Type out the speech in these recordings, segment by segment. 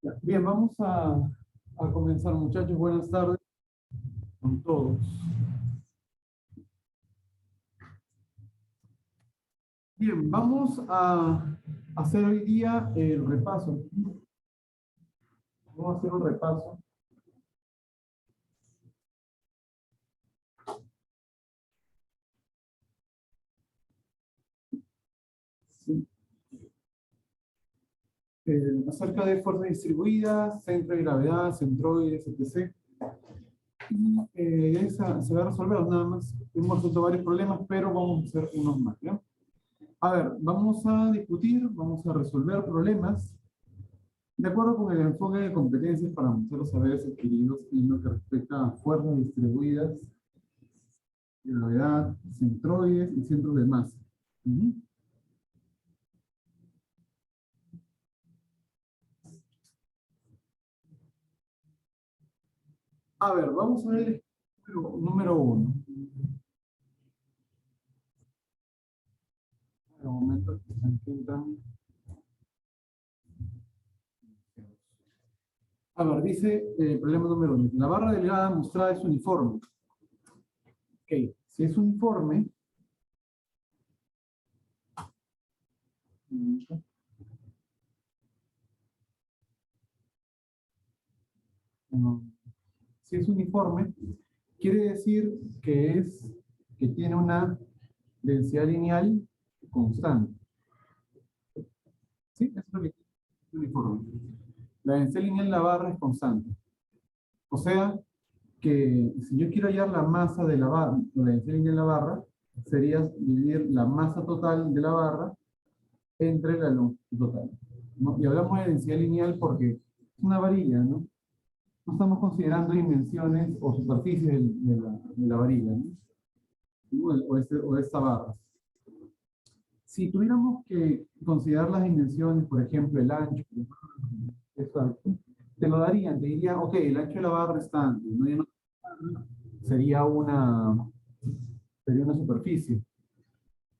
Ya, bien, vamos a comenzar, muchachos. Buenas tardes con todos. Bien, vamos a hacer hoy día el repaso. Vamos a hacer un repaso. Sí. Acerca de fuerzas distribuidas, centro de gravedad, centroides, etc. Y se va a resolver nada más. Hemos resuelto varios problemas, pero vamos a hacer unos más, ¿ya? A ver, vamos a discutir, vamos a resolver problemas de acuerdo con el enfoque de competencias para mostrar los saberes adquiridos en lo que respecta a fuerzas distribuidas, gravedad, centroides y centros de masa. Ujú. A ver, vamos a ver el número uno. Un momento que se intentan. A ver, dice problema número uno. La barra delgada mostrada es uniforme. Ok, si es uniforme, si es uniforme, quiere decir que tiene una densidad lineal constante. ¿Sí? Eso es lo que es uniforme. La densidad lineal de la barra es constante. O sea, que si yo quiero hallar la masa de la barra, la densidad lineal de la barra, sería dividir la masa total de la barra entre la longitud total, ¿no? Y hablamos de densidad lineal porque es una varilla, ¿no? No estamos considerando dimensiones o superficies de la varilla, ¿no? O esta barra. Si tuviéramos que considerar las dimensiones, por ejemplo, el ancho, exacto, te lo darían, te dirían, ok, el ancho de la barra es tanto, ¿no? Sería una superficie,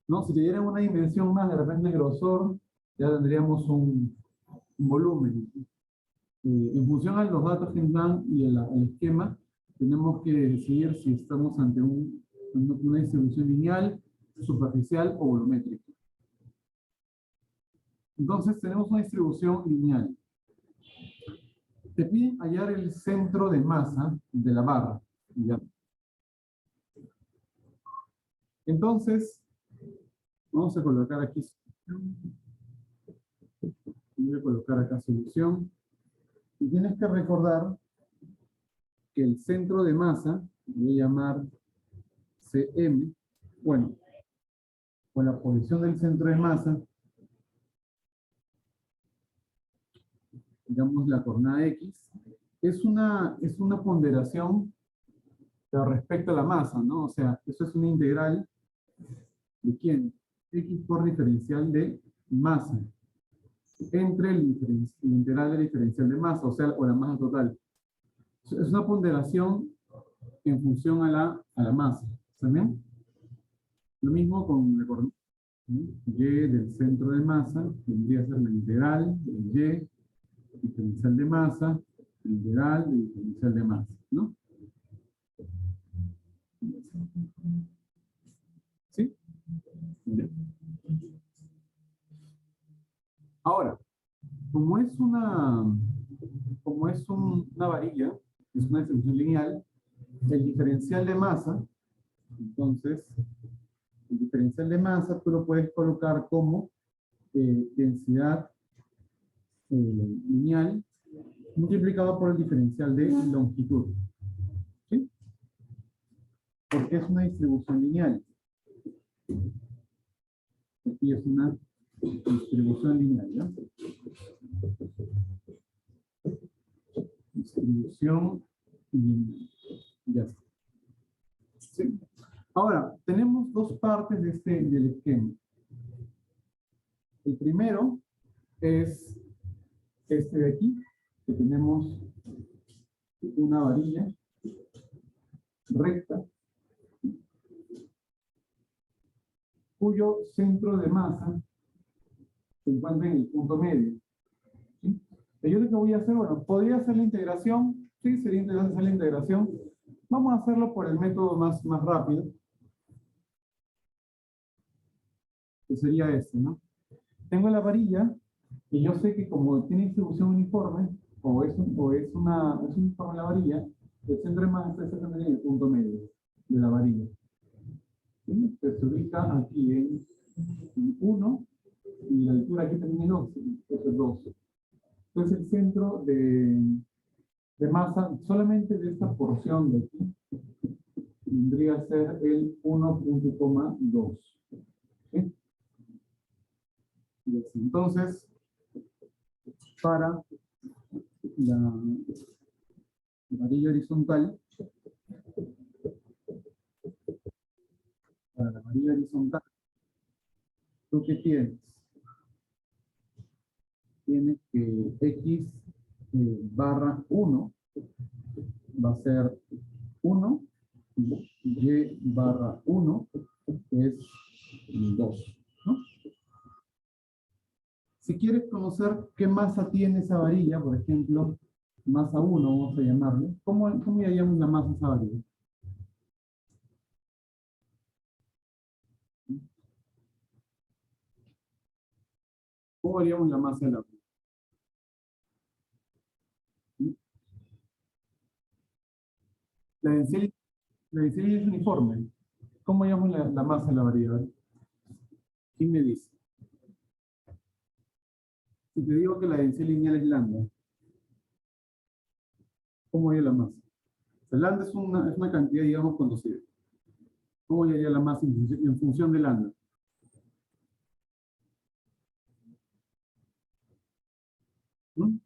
¿no? Si te dieran una dimensión más, de repente el grosor, ya tendríamos un volumen. En función a los datos que nos dan y el esquema, tenemos que decidir si estamos ante una distribución lineal, superficial o volumétrica. Entonces tenemos una distribución lineal. Te piden hallar el centro de masa de la barra. ¿Ya? Entonces, vamos a colocar aquí. Voy a colocar acá solución. Y tienes que recordar que el centro de masa, voy a llamar CM, bueno, con la posición del centro de masa, digamos la coordenada X, es una ponderación respecto a la masa, ¿no? O sea, eso es una integral de quién? X por diferencial de masa, entre el integral del diferencial de masa, o sea, o la masa total. Es una ponderación en función a la masa. ¿Está bien? Lo mismo con la coordenada y del centro de masa, tendría que ser la integral de y, diferencial de masa, integral de diferencial de masa, ¿no? ¿Sí? Bien. Ahora, como es una varilla, es una distribución lineal, el diferencial de masa, entonces, el diferencial de masa tú lo puedes colocar como densidad lineal multiplicado por el diferencial de longitud. ¿Sí? Porque es una distribución lineal. Aquí es una distribución lineal, ¿ya? Distribución lineal. Ya está. ¿Sí? Ahora, tenemos dos partes del esquema. El primero es este de aquí, que tenemos una varilla recta, cuyo centro de masa se encuentra en el punto medio. ¿Sí? Yo lo que voy a hacer, bueno, podría hacer la integración, sí, sería interesante hacer la integración. Vamos a hacerlo por el método más rápido, que sería este, ¿no? Tengo la varilla, y yo sé que como tiene distribución uniforme, es uniforme la varilla, el centro de masa es exactamente en el punto medio de la varilla. ¿Sí? Entonces se ubica aquí en 1, y la altura aquí también es 2, eso es 2. Entonces el centro de masa solamente de esta porción de aquí vendría a ser el 1,2. ¿Sí? Entonces, para la varilla horizontal, ¿tú qué tienes? Tienes que x barra 1 va a ser 1, y barra 1 es 2, ¿no? Si quieres conocer qué masa tiene esa varilla, por ejemplo, masa 1, vamos a llamarle, ¿cómo llamamos la masa de esa varilla? ¿Cómo haríamos la masa de la varilla? La densidad, la densidad es uniforme. ¿Cómo llamamos la masa de la varilla? ¿Quién me dice? Si te digo que la densidad lineal es lambda, ¿cómo haría la masa? El lambda es una cantidad, digamos, conocida. ¿Cómo haría la masa en función de lambda? ¿Mm?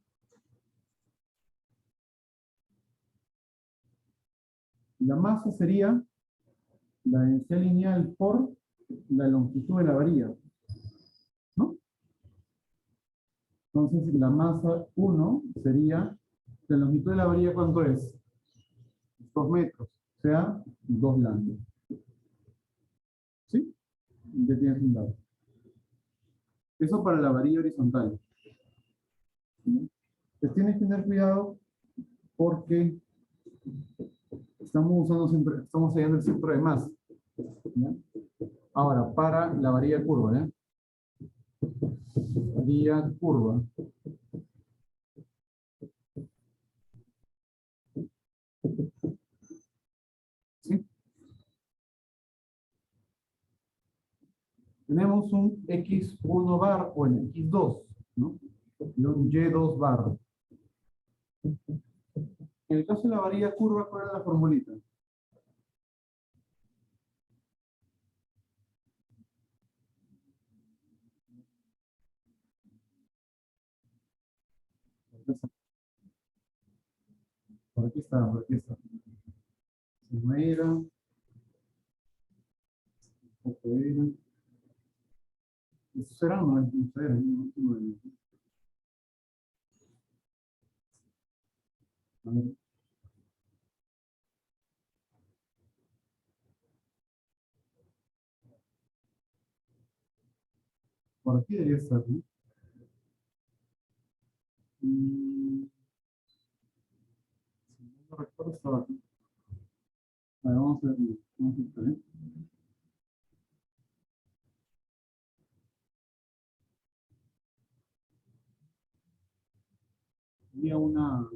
La masa sería la densidad lineal por la longitud de la varilla, ¿no? Entonces, la masa 1 sería, la longitud de la varilla, ¿cuánto es? 2 metros, o sea, 2 lambda. ¿Sí? Ya tienes un dato. Eso para la varilla horizontal. ¿Sí? Pues tienes que tener cuidado porque estamos hallando el centro de masa. ¿Ya? Ahora, para la varilla curva, ¿eh? Varilla curva. ¿Sí? Tenemos un X1 bar o el X2, ¿no? Y un Y2 bar. En el caso de la varilla curva, ¿cuál es la formulita? Por aquí está, por aquí está. Se me era, un poco era. ¿Eso será? No, no era, no era. A ver, por aquí debería estar, ¿no? Si no recuerdo, estaba aquí. A ver, vamos a ver, vamos a ver, ¿eh? Había una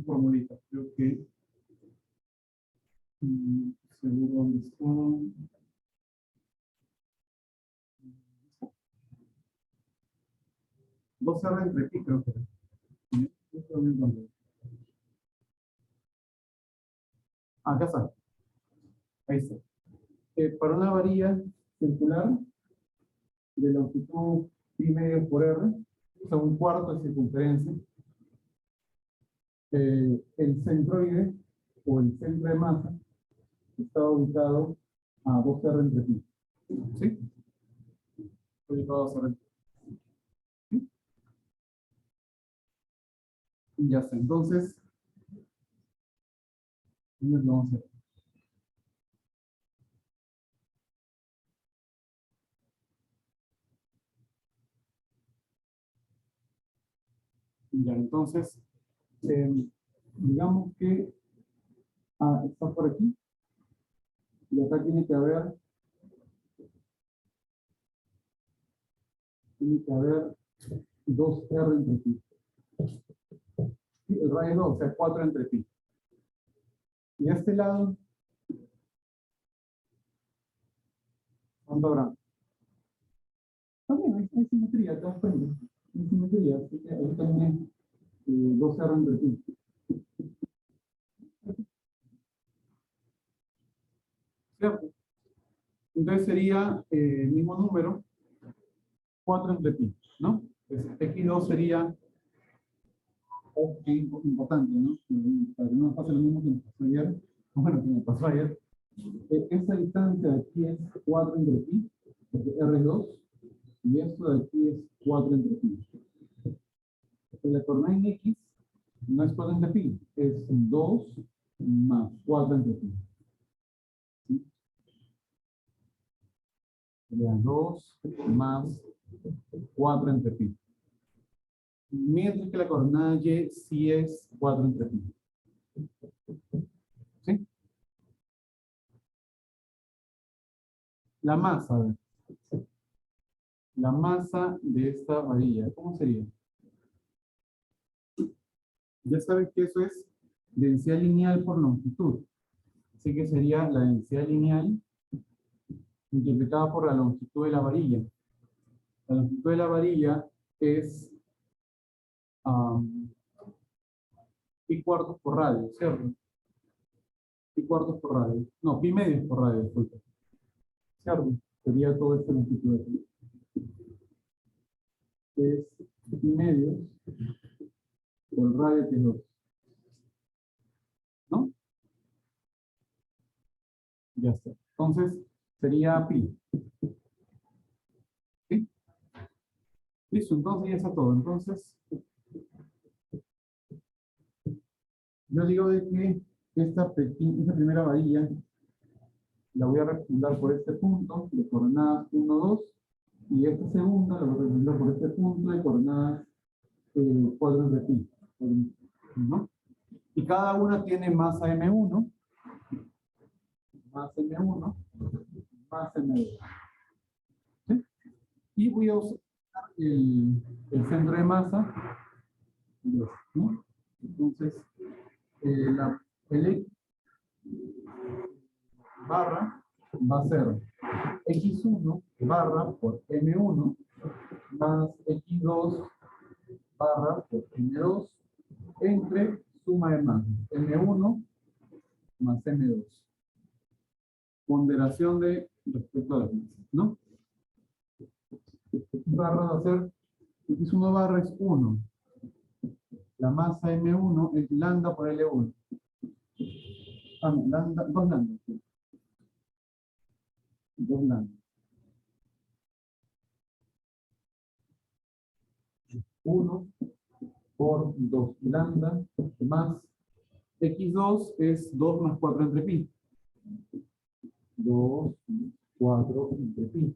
formulita, creo que, seguro dónde estaba. 2R entre pi, creo que era. ¿Sí? Esto lo encontré. Acá está, ahí está. Para una varilla circular de longitud pi medio por r, o sea, un cuarto de circunferencia, el centroide o el centro de masa está ubicado a 2R entre pi. ¿Sí? Está ubicado a 2R entre pi. Y ya está. Entonces, vamos a hacer. Ya, entonces, digamos que está por aquí, y acá tiene que haber 2R entre pi. Sí, el radio 2, o sea, 4 entre pi. Y a este lado, ¿cuánto habrá? También hay simetría, te das cuenta. Hay simetría, así que ahí también 2R entre pi. ¿Cierto? Entonces sería el mismo número, 4 entre pi, ¿no? Entonces, x2 sería, importante, ¿no? Para que no nos pase lo mismo que nos pasó ayer, bueno, que me pasó ayer. Esta distancia de aquí es 4 entre pi, porque R es 2, y esto de aquí es 4 entre pi. La coordenada en X no es 4 entre pi, es 2 más 4 entre pi. ¿Sí? Sería 2 más 4 entre pi. Mientras que la coordenada Y sí es 4 entre pi. ¿Sí? La masa, a ver. La masa de esta varilla, ¿cómo sería? Ya sabes que eso es densidad lineal por longitud. Así que sería la densidad lineal multiplicada por la longitud de la varilla. La longitud de la varilla es pi cuartos por radio, ¿cierto? Pi cuartos por radio. No, pi medios por radio, disculpa. ¿Cierto? Sería todo esta longitud de pi. Es pi medios por radio que es 2. ¿No? Ya está. Entonces, sería pi. ¿Sí? Listo, entonces ya está todo. Entonces, yo digo de que esta primera varilla la voy a representar por este punto de coordenadas 1, 2, y esta segunda la voy a representar por este punto de coordenadas 4 entre pi. ¿No? Y cada una tiene masa M1, más M1, más M2. ¿Sí? Y voy a usar el centro de masa, ¿no? Entonces, el X barra va a ser X1 barra por M1 más X2 barra por M2 entre suma de masas, M1 más M2. Ponderación de respecto a las masas, ¿no? X barra va a ser, X1 barra es 1. La masa M1 es lambda por L1. Ah, no, lambda, 2 lambda. 2 lambda. 1 por 2 lambda más X2 es 2 más 4 entre pi. 2, 4 entre pi.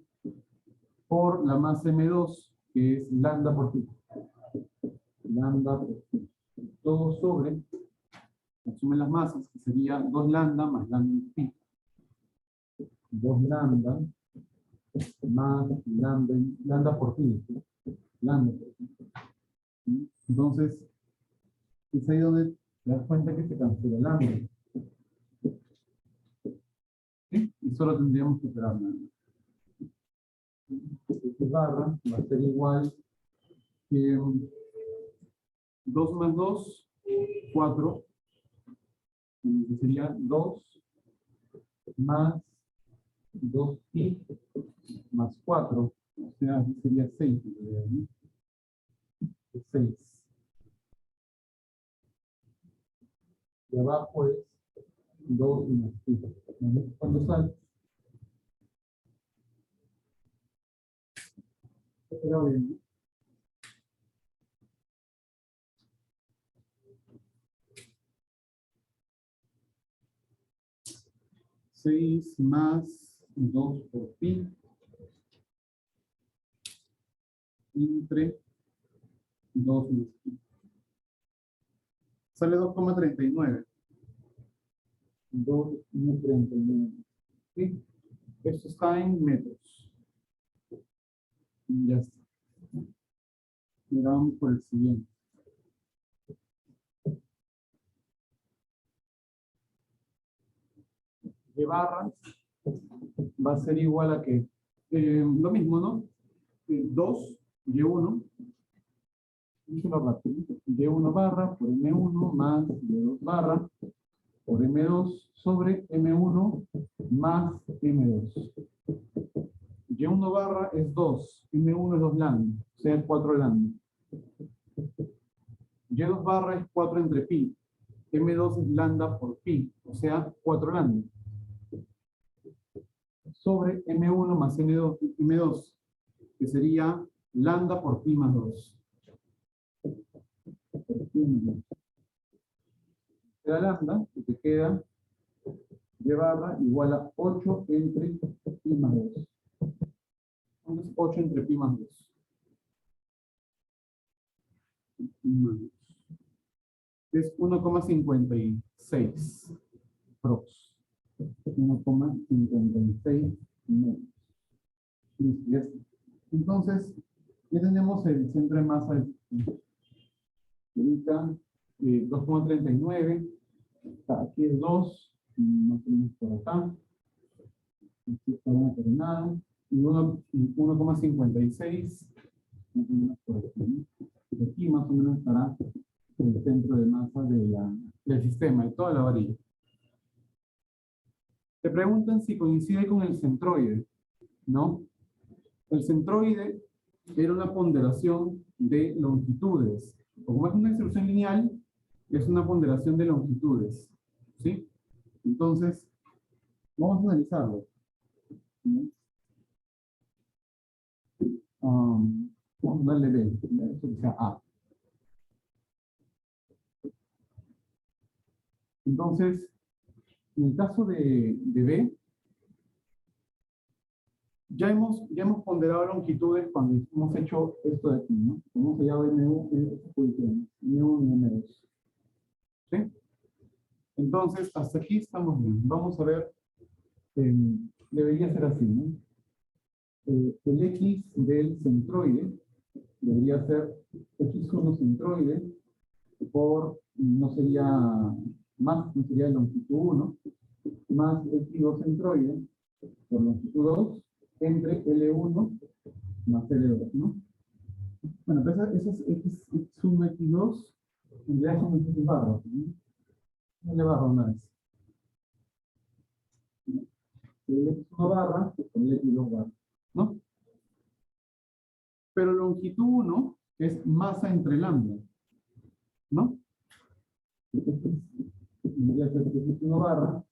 Por la masa M2, que es lambda por pi. Lambda por pi. Todo sobre, asume las masas, que sería 2 lambda más lambda pi. 2 lambda más lambda por pi. Lambda por pi. Entonces, es ahí donde te das cuenta que se cancela lambda. ¿Sí? Y solo tendríamos que operar lambda. Este barra va a ser igual que 2 más 2, 4, que sería 2 más 2pi más 4, o sea, aquí sería 6. ¿No? 6. Y abajo es 2 más pi. ¿Cuándo sale? Pero bien. 6 más 2 por pi entre 2 más pi. Sale 2,39. 2,39. ¿Sí? Esto está en metros. Y ya está. Miramos por el siguiente. De barras va a ser igual a que lo mismo, ¿no? 2 Y1, Y1 barra por M1 más Y2 barra por M2 sobre M1 más M2. Y1 barra es 2, M1 es 2 lambda, o sea, 4 lambda. Y2 barra es 4 entre pi, M2 es lambda por pi, o sea, 4 lambda. Sobre M1 más M2, que sería lambda por pi más 2. Te da lambda, y te queda de barra igual a 8 entre pi más 2. Entonces, 8 entre pi más 2. Es 1,56 prox. 1,56 metros. Listo, ya está. Entonces, ya tenemos el centro de masa del sistema. Ahorita 2,39. Aquí es 2. No tenemos por acá. Aquí está una coordenada. Y 1,56. No tenemos por aquí. Y aquí más o menos estará el centro de masa del sistema, de toda la varilla. Te preguntan si coincide con el centroide, ¿no? El centroide era una ponderación de longitudes. Como es una distribución lineal, es una ponderación de longitudes, ¿sí? Entonces, vamos a analizarlo. Vamos a darle B, esto que sea A. Entonces, en el caso de B, ya hemos ponderado longitudes cuando hemos hecho esto de aquí, ¿no? Hemos hallado M1 y M2. ¿Sí? Entonces, hasta aquí estamos bien. Vamos a ver, debería ser así, ¿no? El X del centroide debería ser X1 centroide por, no sería más, no sería longitud 1, más X2 centroide por longitud 2 entre L1 más L2, ¿no? Bueno, pues esas X1, X2, en realidad son X barras, ¿no? No le barra una vez. El X1 barra, pues con el X2 barra, ¿no? Pero longitud 1 es masa entre lambda, ¿no? Tendría que ser X1 barra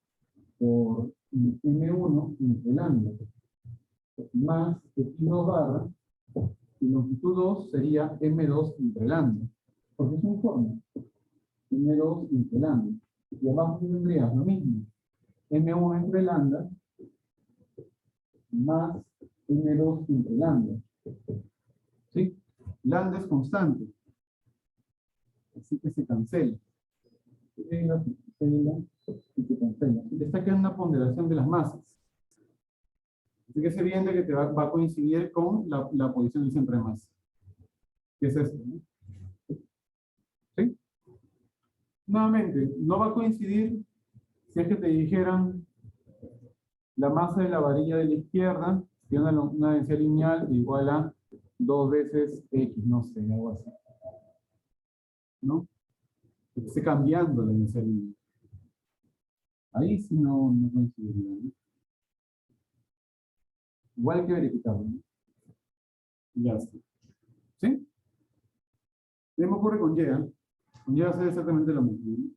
por M1 entre lambda, más X2 barra, y longitud 2 sería M2 entre lambda, porque es un forma, M2 entre lambda. Y abajo tendrías lo mismo, M1 entre lambda, más M2 entre lambda. ¿Sí? Lambda es constante. Así que se cancela. Se cancela y se cancela. Y te está quedando una ponderación de las masas. Así que es evidente que te va a coincidir con la posición del centro de masa. ¿Qué es esto? ¿No? ¿Sí? Nuevamente, no va a coincidir si es que te dijeran la masa de la varilla de la izquierda tiene una densidad lineal igual a 2 veces X, no sé, algo así. ¿No? Que esté cambiando la densidad lineal. Ahí sí no coincidiría, ¿no? Igual hay que verificarlo, ¿no? Ya está. ¿Sí? ¿Qué me ocurre con Y? Con Y va a ser exactamente lo mismo, ¿no?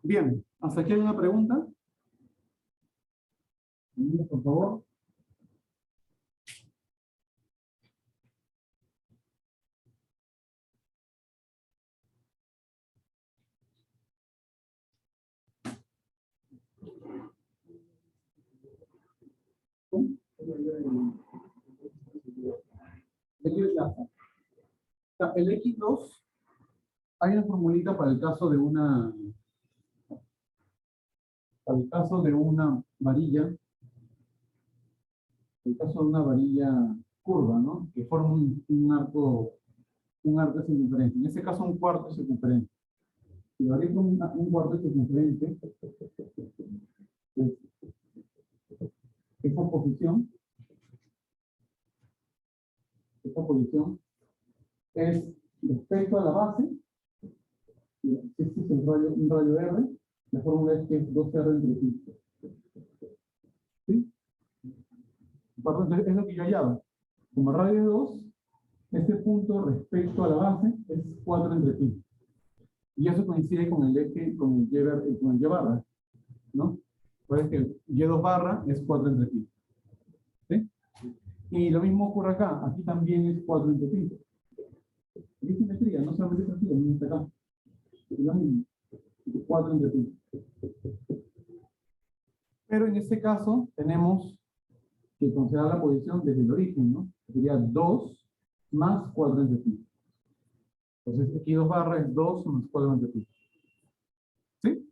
Bien, ¿hasta aquí hay una pregunta? Por favor. El X2 Hay una formulita para el caso de una varilla, el caso de una varilla curva, ¿no? Que forma un arco circunferente. En este caso, un cuarto circunferente. Si la varilla forma un cuarto circunferente, pues, esa posición es respecto a la base. Este es un radio R. La fórmula es que es 2R entre pi. ¿Sí? Es lo que yo hallaba. Como radio de 2, este punto respecto a la base es 4 entre pi. Y eso coincide con el eje, con el Y barra, ¿no? Pues que Y2 barra es 4 entre pi. ¿Sí? Y lo mismo ocurre acá. Aquí también es 4 entre pi. ¿Qué simetría? No solamente es aquí, también está acá. Es lo mismo. 4 entre pi. Pero en este caso tenemos que considerar la posición desde el origen, ¿no? Sería 2 más 4 entre pi. Entonces, aquí 2 barra es 2 más 4 entre pi. ¿Sí?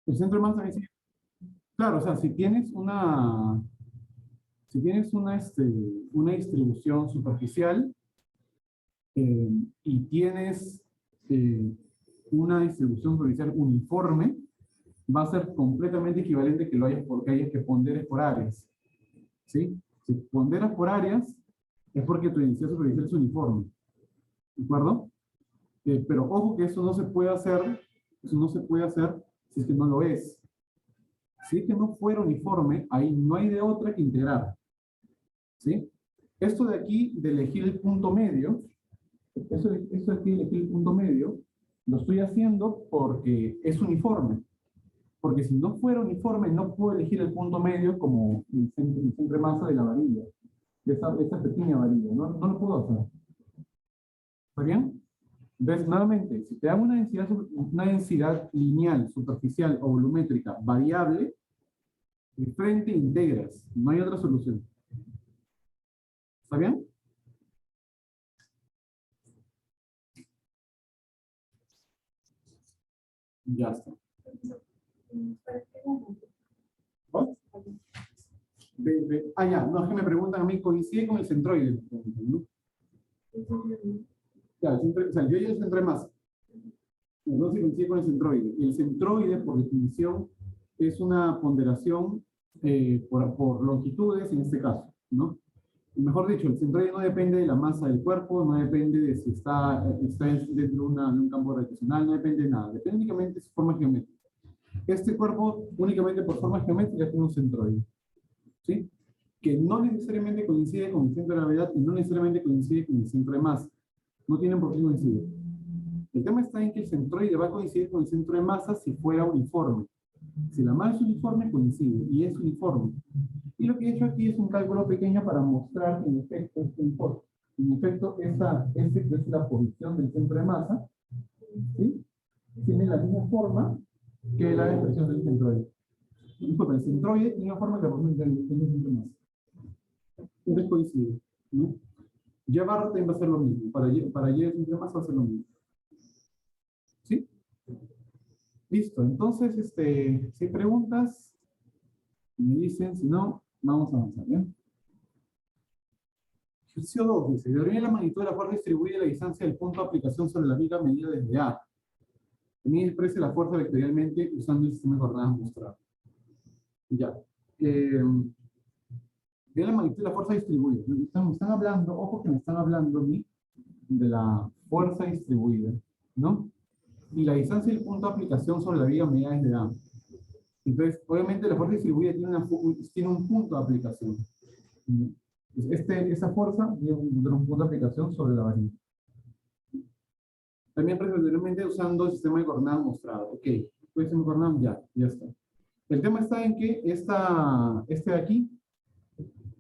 El centro de masa es... Claro, o sea, si tienes una distribución superficial y tienes una distribución superficial uniforme, va a ser completamente equivalente que lo hayas porque hayas que ponderes por áreas. ¿Sí? Si ponderas por áreas, es porque tu densidad superficial es uniforme. ¿De acuerdo? Pero ojo que eso no se puede hacer si es que no lo es. Si es que no fuera uniforme, ahí no hay de otra que integrar. ¿Sí? Esto de aquí, de elegir el punto medio, eso de aquí de elegir el punto medio, lo estoy haciendo porque es uniforme. Porque si no fuera uniforme, no puedo elegir el punto medio como el centro de masa de la varilla. De esa pequeña varilla. No lo puedo hacer. ¿Está bien? Entonces, nuevamente, si te dan una densidad lineal, superficial o volumétrica variable, de frente integras. No hay otra solución. ¿Está bien? Ya está. ¿What? Ya, no es que me preguntan a mí, coincide con el centroide, ¿no? Ya, o sea, yo y el centro de masa. No se coincide con el centroide. Y el centroide, por definición, es una ponderación por longitudes en este caso, ¿no? Mejor dicho, el centroide no depende de la masa del cuerpo, no depende de si está dentro de un campo gravitacional, no depende de nada. Depende únicamente de su forma geométrica. Este cuerpo, únicamente por forma geométrica, tiene un centroide. ¿Sí? Que no necesariamente coincide con el centro de gravedad y no necesariamente coincide con el centro de masa. No tienen por qué coincidir. El tema está en que el centroide va a coincidir con el centro de masa si fuera uniforme. Si la masa es uniforme, coincide, y es uniforme. Y lo que he hecho aquí es un cálculo pequeño para mostrar en efecto este informe. En efecto, esta es la posición del centro de masa, ¿sí? Tiene la misma forma que la expresión del centroide. Disculpen, el centroide tiene la forma que la posición del centro de masa. Entonces coincide, ¿no? Y barra también va a ser lo mismo. Para Y el centro de masa va a ser lo mismo. ¿Sí? Listo. Entonces, si hay preguntas, me dicen, si no, vamos a avanzar, ¿bien? Ejercicio 2 dice, determina la magnitud de la fuerza distribuida y la distancia del punto de aplicación sobre la viga medida desde A. También exprese la fuerza vectorialmente usando el sistema de coordenadas mostrado. Ya. Ve la magnitud de la fuerza distribuida. Me están hablando, ojo que me están hablando a mí de la fuerza distribuida, ¿no? Y la distancia del punto de aplicación sobre la viga medida desde A. Entonces, obviamente la fuerza distribuida tiene un punto de aplicación. Esa fuerza tiene un punto de aplicación sobre la varilla. También preferiblemente usando el sistema de coordenadas mostrado. Ok, el sistema de coordenadas ya está. El tema está en que este de aquí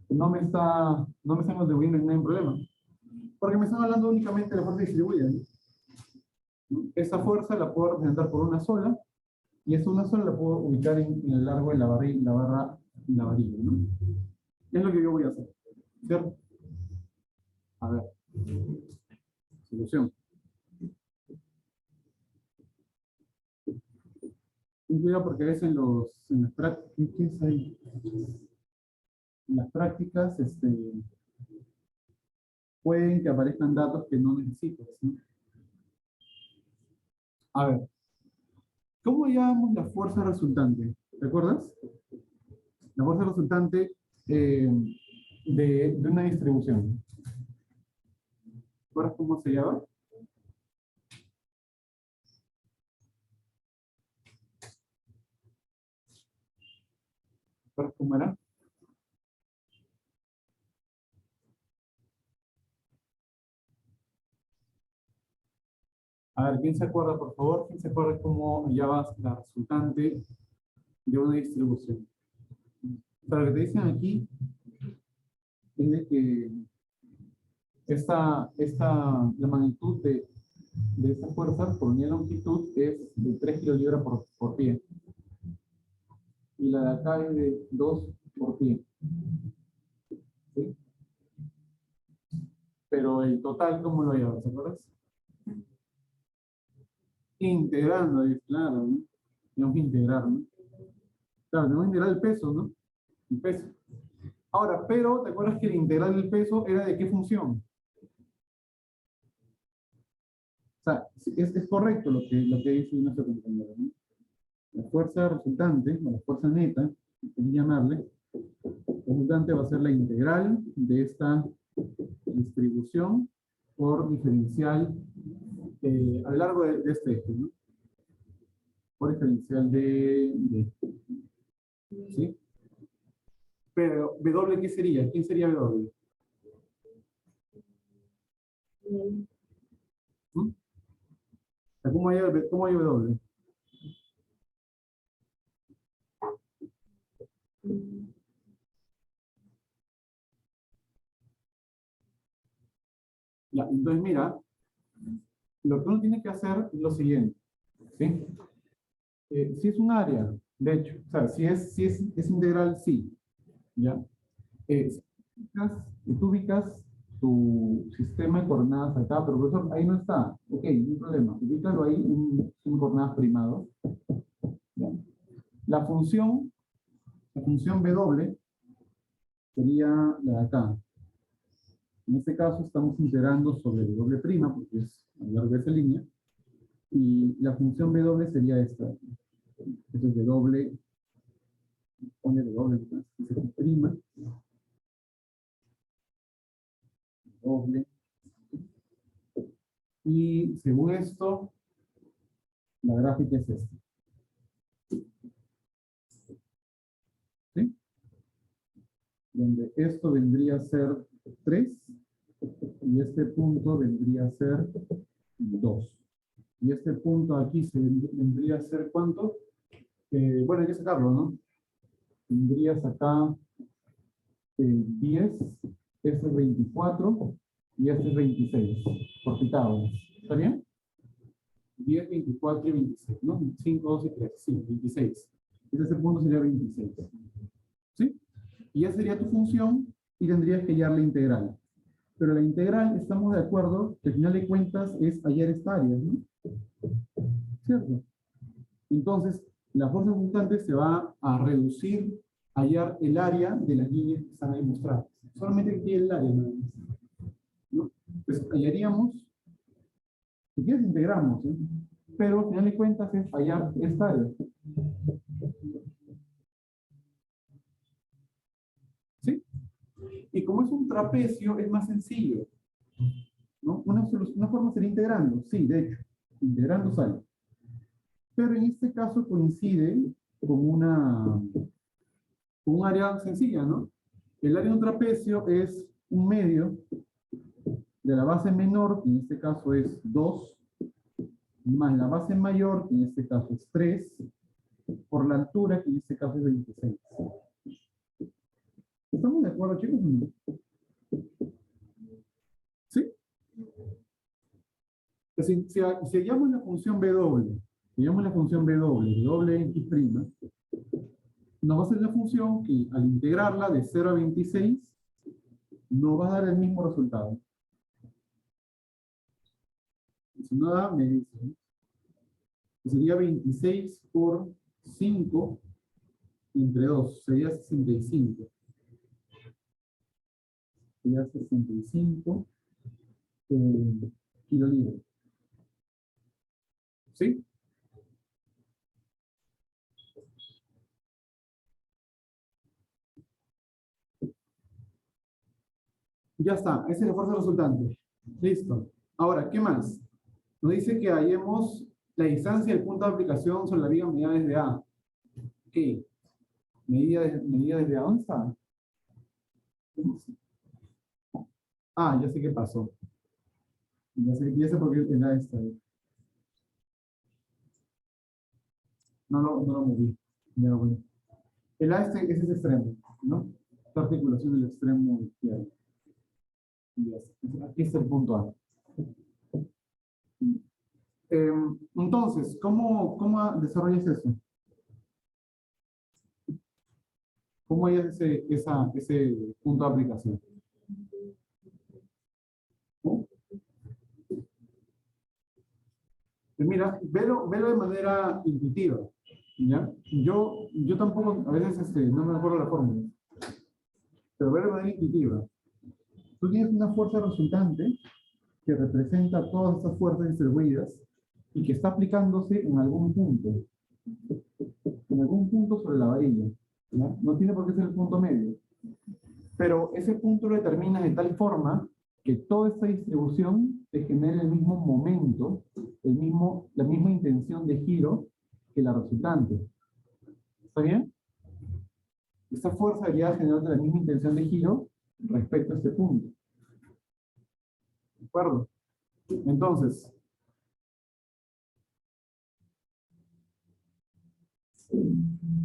no me están atribuyendo ningún problema. Porque me están hablando únicamente de la fuerza distribuida, ¿no? Esa fuerza la puedo representar por una sola, y esta una sola la puedo ubicar en el largo de la varilla, ¿no? Es lo que yo voy a hacer, ¿cierto? A ver. Solución. Ten cuidado porque a veces en las prácticas, ¿qué es ahí? En las prácticas, pueden que aparezcan datos que no necesitas, ¿no? A ver, ¿cómo llamamos la fuerza resultante? ¿Te acuerdas? La fuerza resultante de una distribución. ¿Te acuerdas cómo se llama? ¿Te acuerdas cómo era? A ver, ¿quién se acuerda, por favor? ¿Quién se acuerda cómo llamas la resultante de una distribución? Para lo que te dicen aquí es de que la magnitud de esta fuerza por unidad de longitud es de 3 kilolibras por pie. Y la de acá es de 2 por pie. ¿Sí? Pero el total, ¿cómo lo llevas? ¿Te acuerdas? Integrando, claro, ¿no? Tenemos que integrar, ¿no? Claro, tenemos que integrar el peso, ¿no? El peso. Ahora, pero, ¿te acuerdas que el integral del peso era de qué función? O sea, es correcto lo que dice nuestro compañero, ¿no? La fuerza resultante, o la fuerza neta, como llamarle, resultante va a ser la integral de esta distribución por diferencial a lo largo de este eje, ¿no? Por diferencial ¿sí? Pero, ¿W qué sería? ¿Quién sería W? ¿Mm? ¿Cómo hay W? Ya, entonces mira, lo que uno tiene que hacer es lo siguiente, ¿sí? Si es un área, de hecho, o sea, si es integral, sí, ¿ya? Si tú ubicas tu sistema de coordenadas acá, pero profesor, ahí no está, ok, no hay problema, ubícalo ahí en coordenadas primadas, ¿ya? La función W sería la de acá. En este caso estamos integrando sobre W', porque es a lo largo de esa línea, y la función W sería esta. Esto es W, pone W, es prima, W, y según esto, la gráfica es esta. ¿Sí? Donde esto vendría a ser 3, y este punto vendría a ser 2. Y este punto aquí vendría a ser ¿cuánto? Bueno, hay que sacarlo, ¿no? Tendrías acá 10, este es 24 y este es 26 por Pitágoras. ¿Está bien? 10, 24 y 26, ¿no? 5, 2 y 3, sí, 26. Ese punto sería 26. ¿Sí? Y ya sería tu función y tendrías que hallar la integral. Pero la integral, estamos de acuerdo, que al final de cuentas es hallar esta área, ¿no? ¿Cierto? Entonces, la fuerza resultante se va a reducir a hallar el área de las líneas que están ahí mostradas. Solamente aquí el área, ¿no? Entonces, hallaríamos, si quieres integramos, ¿eh? Pero al final de cuentas es hallar esta área. ¿Sí? Y como es un trapecio, es más sencillo, ¿no? Una forma sería integrando, sí, de hecho, integrando sale. Pero en este caso coincide con un área sencilla, ¿no? El área de un trapecio es un medio de la base menor, que en este caso es 2, más la base mayor, que en este caso es 3, por la altura, que en este caso es 26. ¿Estamos de acuerdo, chicos? ¿Sí? Si hallamos la función W, W x', nos va a ser la función que al integrarla de 0 a 26, nos va a dar el mismo resultado. Si no da, me dice. Sería 26 por 5 entre 2. Sería 65. Sería 65 kilolibras. ¿Sí? Ya está. Ese es el esfuerzo resultante. Listo. Ahora, ¿qué más? Nos dice que hallemos la distancia del punto de aplicación sobre la viga medida desde A. ¿Qué? Medida desde A. ¿Dónde está? Ah, ya sé qué pasó. Ya sé por qué el A está ahí. No lo moví. Ya, bueno. El A es ese extremo, ¿no? Esta articulación del extremo izquierdo. Aquí está el punto A. Entonces, ¿cómo desarrollas eso? ¿Cómo hay ese punto de aplicación? ¿No? Pues mira, velo de manera intuitiva. ¿Ya? Yo tampoco, a veces no me acuerdo la fórmula, pero velo de manera intuitiva. Tú tienes una fuerza resultante que representa todas estas fuerzas distribuidas y que está aplicándose en algún punto sobre la varilla. ¿Ya? No tiene por qué ser el punto medio. Pero ese punto lo determina de tal forma que toda esta distribución te genere el mismo momento, la misma intención de giro que la resultante. ¿Está bien? Esta fuerza debería generar la misma intención de giro respecto a este punto. ¿De acuerdo? Entonces,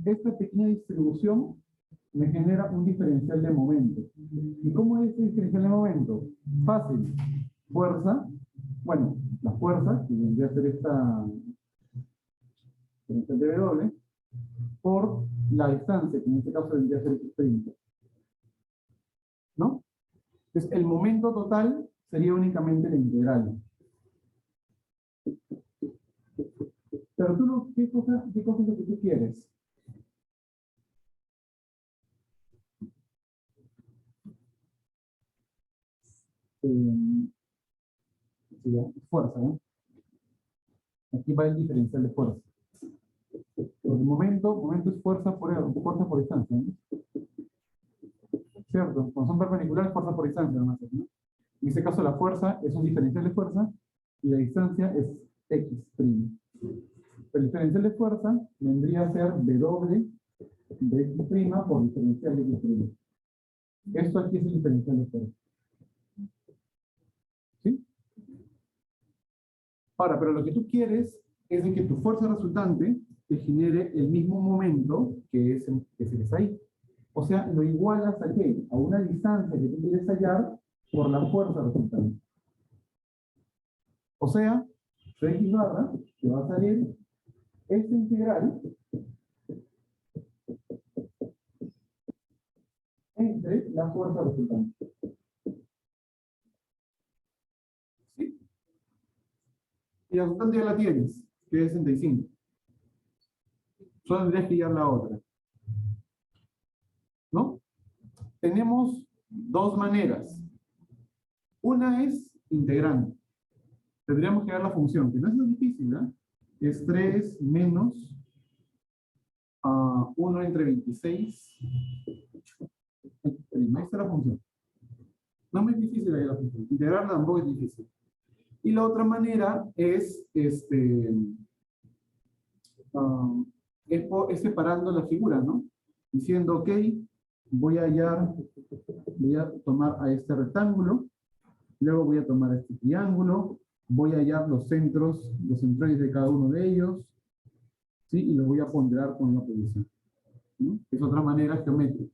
esta pequeña distribución me genera un diferencial de momento. ¿Y cómo es ese diferencial de momento? Fácil. Fuerza, bueno, la fuerza, que vendría a ser esta diferencial de W, por la distancia, que en este caso vendría a ser x'. ¿No? Entonces, el momento total sería únicamente la integral. Pero tú, ¿qué cosa es lo que tú quieres? Fuerza, ¿no? Aquí va el diferencial de fuerza. Por el momento es fuerza por distancia, ¿no? ¿Cierto? Cuando son perpendiculares, fuerza por distancia, ¿no? En este caso, la fuerza es un diferencial de fuerza y la distancia es x'. El diferencial de fuerza vendría a ser W de x' por diferencial de x'. Esto aquí es el diferencial de fuerza. ¿Sí? Ahora, pero lo que tú quieres es de que tu fuerza resultante te genere el mismo momento que es el que está ahí. O sea, lo igualas a qué? A una distancia que tú quieres hallar por la fuerza resultante. O sea, de x barra te va a salir esta integral entre la fuerza resultante. ¿Sí? Y la resultante ya la tienes, que es 65. Solo tendrías que hallar la otra. ¿No? Tenemos dos maneras. Una es integrando. Tendríamos que dar la función, que no es muy difícil, ¿eh? Es 3 menos 1 entre 26. Ahí está la función. No es muy difícil ahí la función. Integrarla tampoco es difícil. Y la otra manera es, es separando la figura, ¿no? Diciendo, ok, voy a tomar a este rectángulo, luego voy a tomar a este triángulo, voy a hallar los centroides de cada uno de ellos, ¿sí? Y los voy a ponderar con una posición. ¿No? Es otra manera geométrica.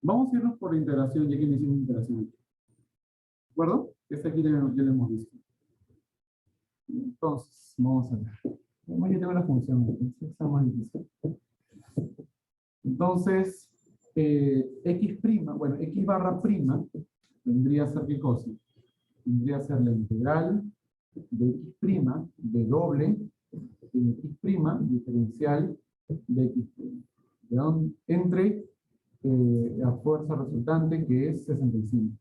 Vamos a irnos por la integración, ya que me hicimos integración aquí. ¿De acuerdo? Este aquí ya lo hemos visto. Entonces, vamos a ver. Como ya tengo la función, está más difícil. Entonces, x', bueno, x barra prima, vendría a ser ¿qué cosa? Vendría a ser la integral de x', w en x', diferencial de x'. Entre la fuerza resultante, que es 65.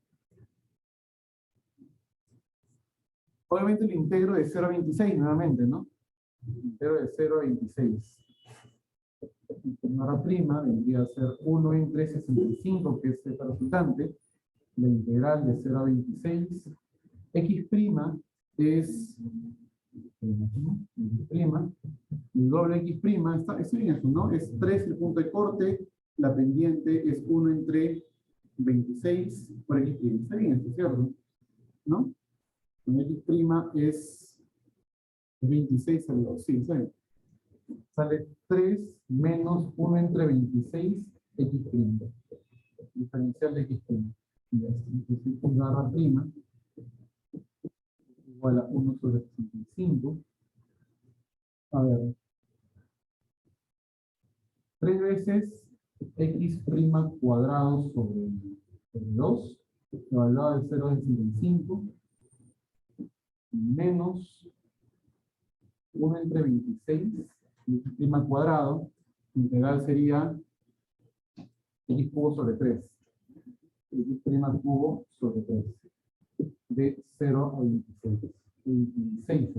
Obviamente lo integro de 0 a 26 nuevamente, ¿no? Integro de 0 a 26. La prima vendría a ser 1 entre 65, que es esta resultante. La integral de 0 a 26. X' es el doble X', está bien eso, ¿no? Es 3 el punto de corte, la pendiente es 1 entre 26 por X'. Está bien esto, ¿cierto? ¿No? Con X' es 26 sale 2, sí, sale. Sale 3 menos 1 entre 26 X'. Diferencial de X'. Entonces, X barra prima igual a 1 sobre 65. A ver, 3 veces x' cuadrado sobre 2, evaluado de 0 a 65, menos 1 entre 26, x' cuadrado, integral sería x cubo sobre 3. X' cubo sobre 3. De 0 a 26. 26.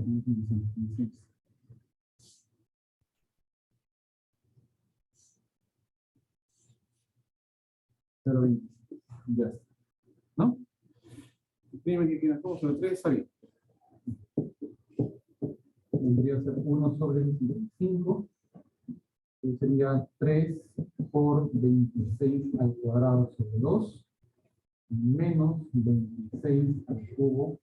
0,26. Ya está. ¿No? Escribe que queda todo sobre 3, está bien. Vendría a ser 1 sobre 25. Que sería 3 por 26 al cuadrado sobre 2. Menos 26 al cubo.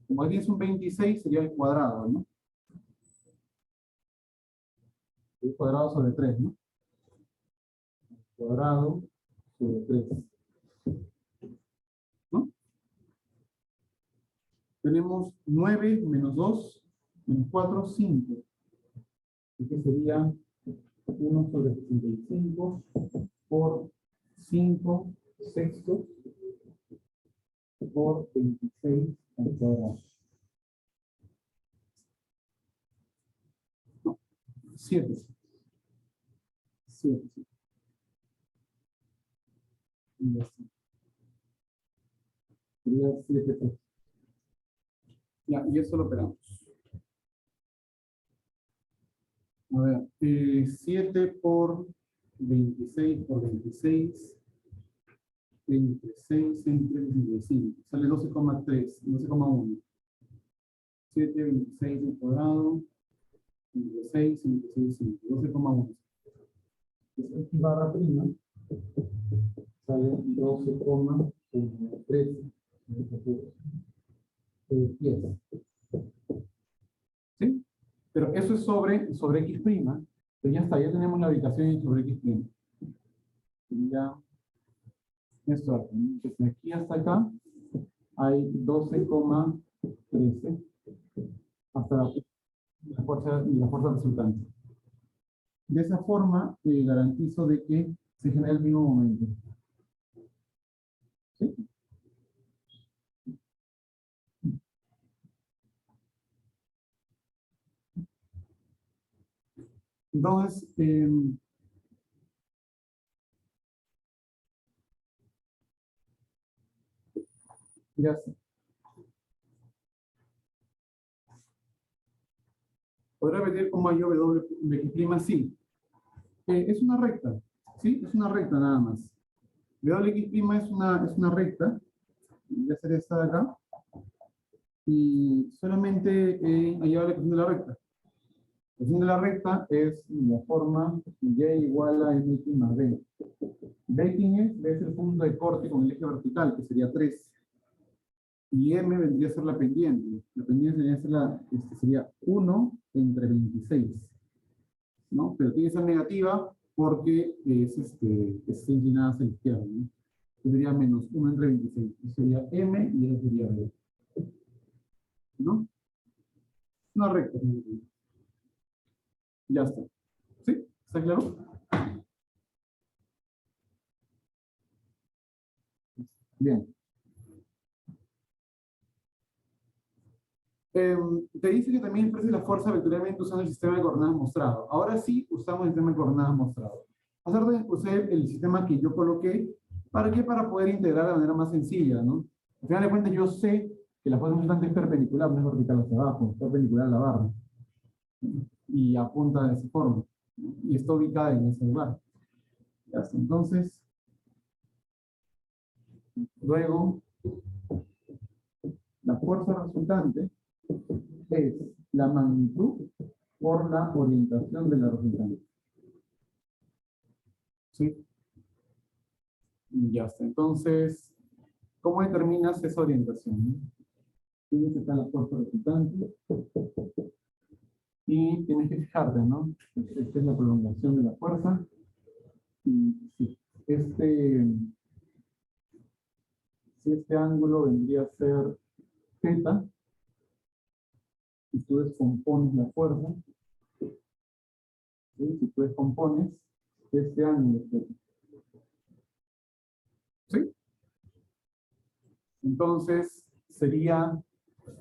Como aquí es un 26, sería el cuadrado, ¿no? El cuadrado sobre 3, ¿no? El cuadrado sobre 3. ¿No? Tenemos 9 menos 2 menos 4, 5. Que sería 1 sobre 65 por 5 sextos por 26 al cuadrado. No, 7. 7. Sería 7. Ya, y eso lo operamos. A ver, 7 por 26 por 26, 26 entre 25. Sale 12,3, 12,1. 7, 26 al cuadrado, 26, 26, 12,1. X barra prima sale 12,13. ¿Sí? Pero eso es sobre X'. Pero ya está, ya tenemos la ubicación sobre X'. Ya, esto, desde aquí hasta acá hay 12,13 hasta la fuerza resultante. De esa forma, garantizo de que se genera el mismo momento. ¿Sí? Entonces, ya está. ¿Podrá ver cómo hay W de X'? Sí. Es una recta. ¿Sí? Es una recta nada más. WX' es una recta. Voy a hacer esta de acá. Y solamente lleva la ecuación de la recta. La ecuación de la recta es la forma y igual a mx más b. Bx es el punto de corte con el eje vertical, que sería 3. Y m vendría a ser la pendiente. La pendiente sería 1 entre 26. ¿No? Pero tiene que ser negativa porque es inclinada hacia la izquierda, ¿no? Sería menos 1 entre 26. Sería m y eso sería b. ¿No? Una recta. Ya está. ¿Sí? ¿Está claro? Bien. Te dice que también expresa la fuerza vectorialmente usando el sistema de coordenadas mostrado. Ahora sí usamos el sistema de coordenadas mostrado. Hacer de usé el sistema que yo coloqué. ¿Para qué? Para poder integrar de manera más sencilla, ¿no? Al final de cuentas yo sé que la fuerza resultante es perpendicular, no es vertical hacia abajo, es perpendicular a la barra. Y apunta de esa forma. Y está ubicada en ese lugar. Ya está. Entonces, luego, la fuerza resultante es la magnitud por la orientación de la resultante. ¿Sí? Ya está. Entonces, ¿cómo determinas esa orientación? Tienes que estar la fuerza resultante y tienes que fijarte, ¿no? Esta es la prolongación de la fuerza. Y si este ángulo vendría a ser θ, y tú descompones la fuerza, ¿sí? Si tú descompones este ángulo, ¿sí? Entonces, sería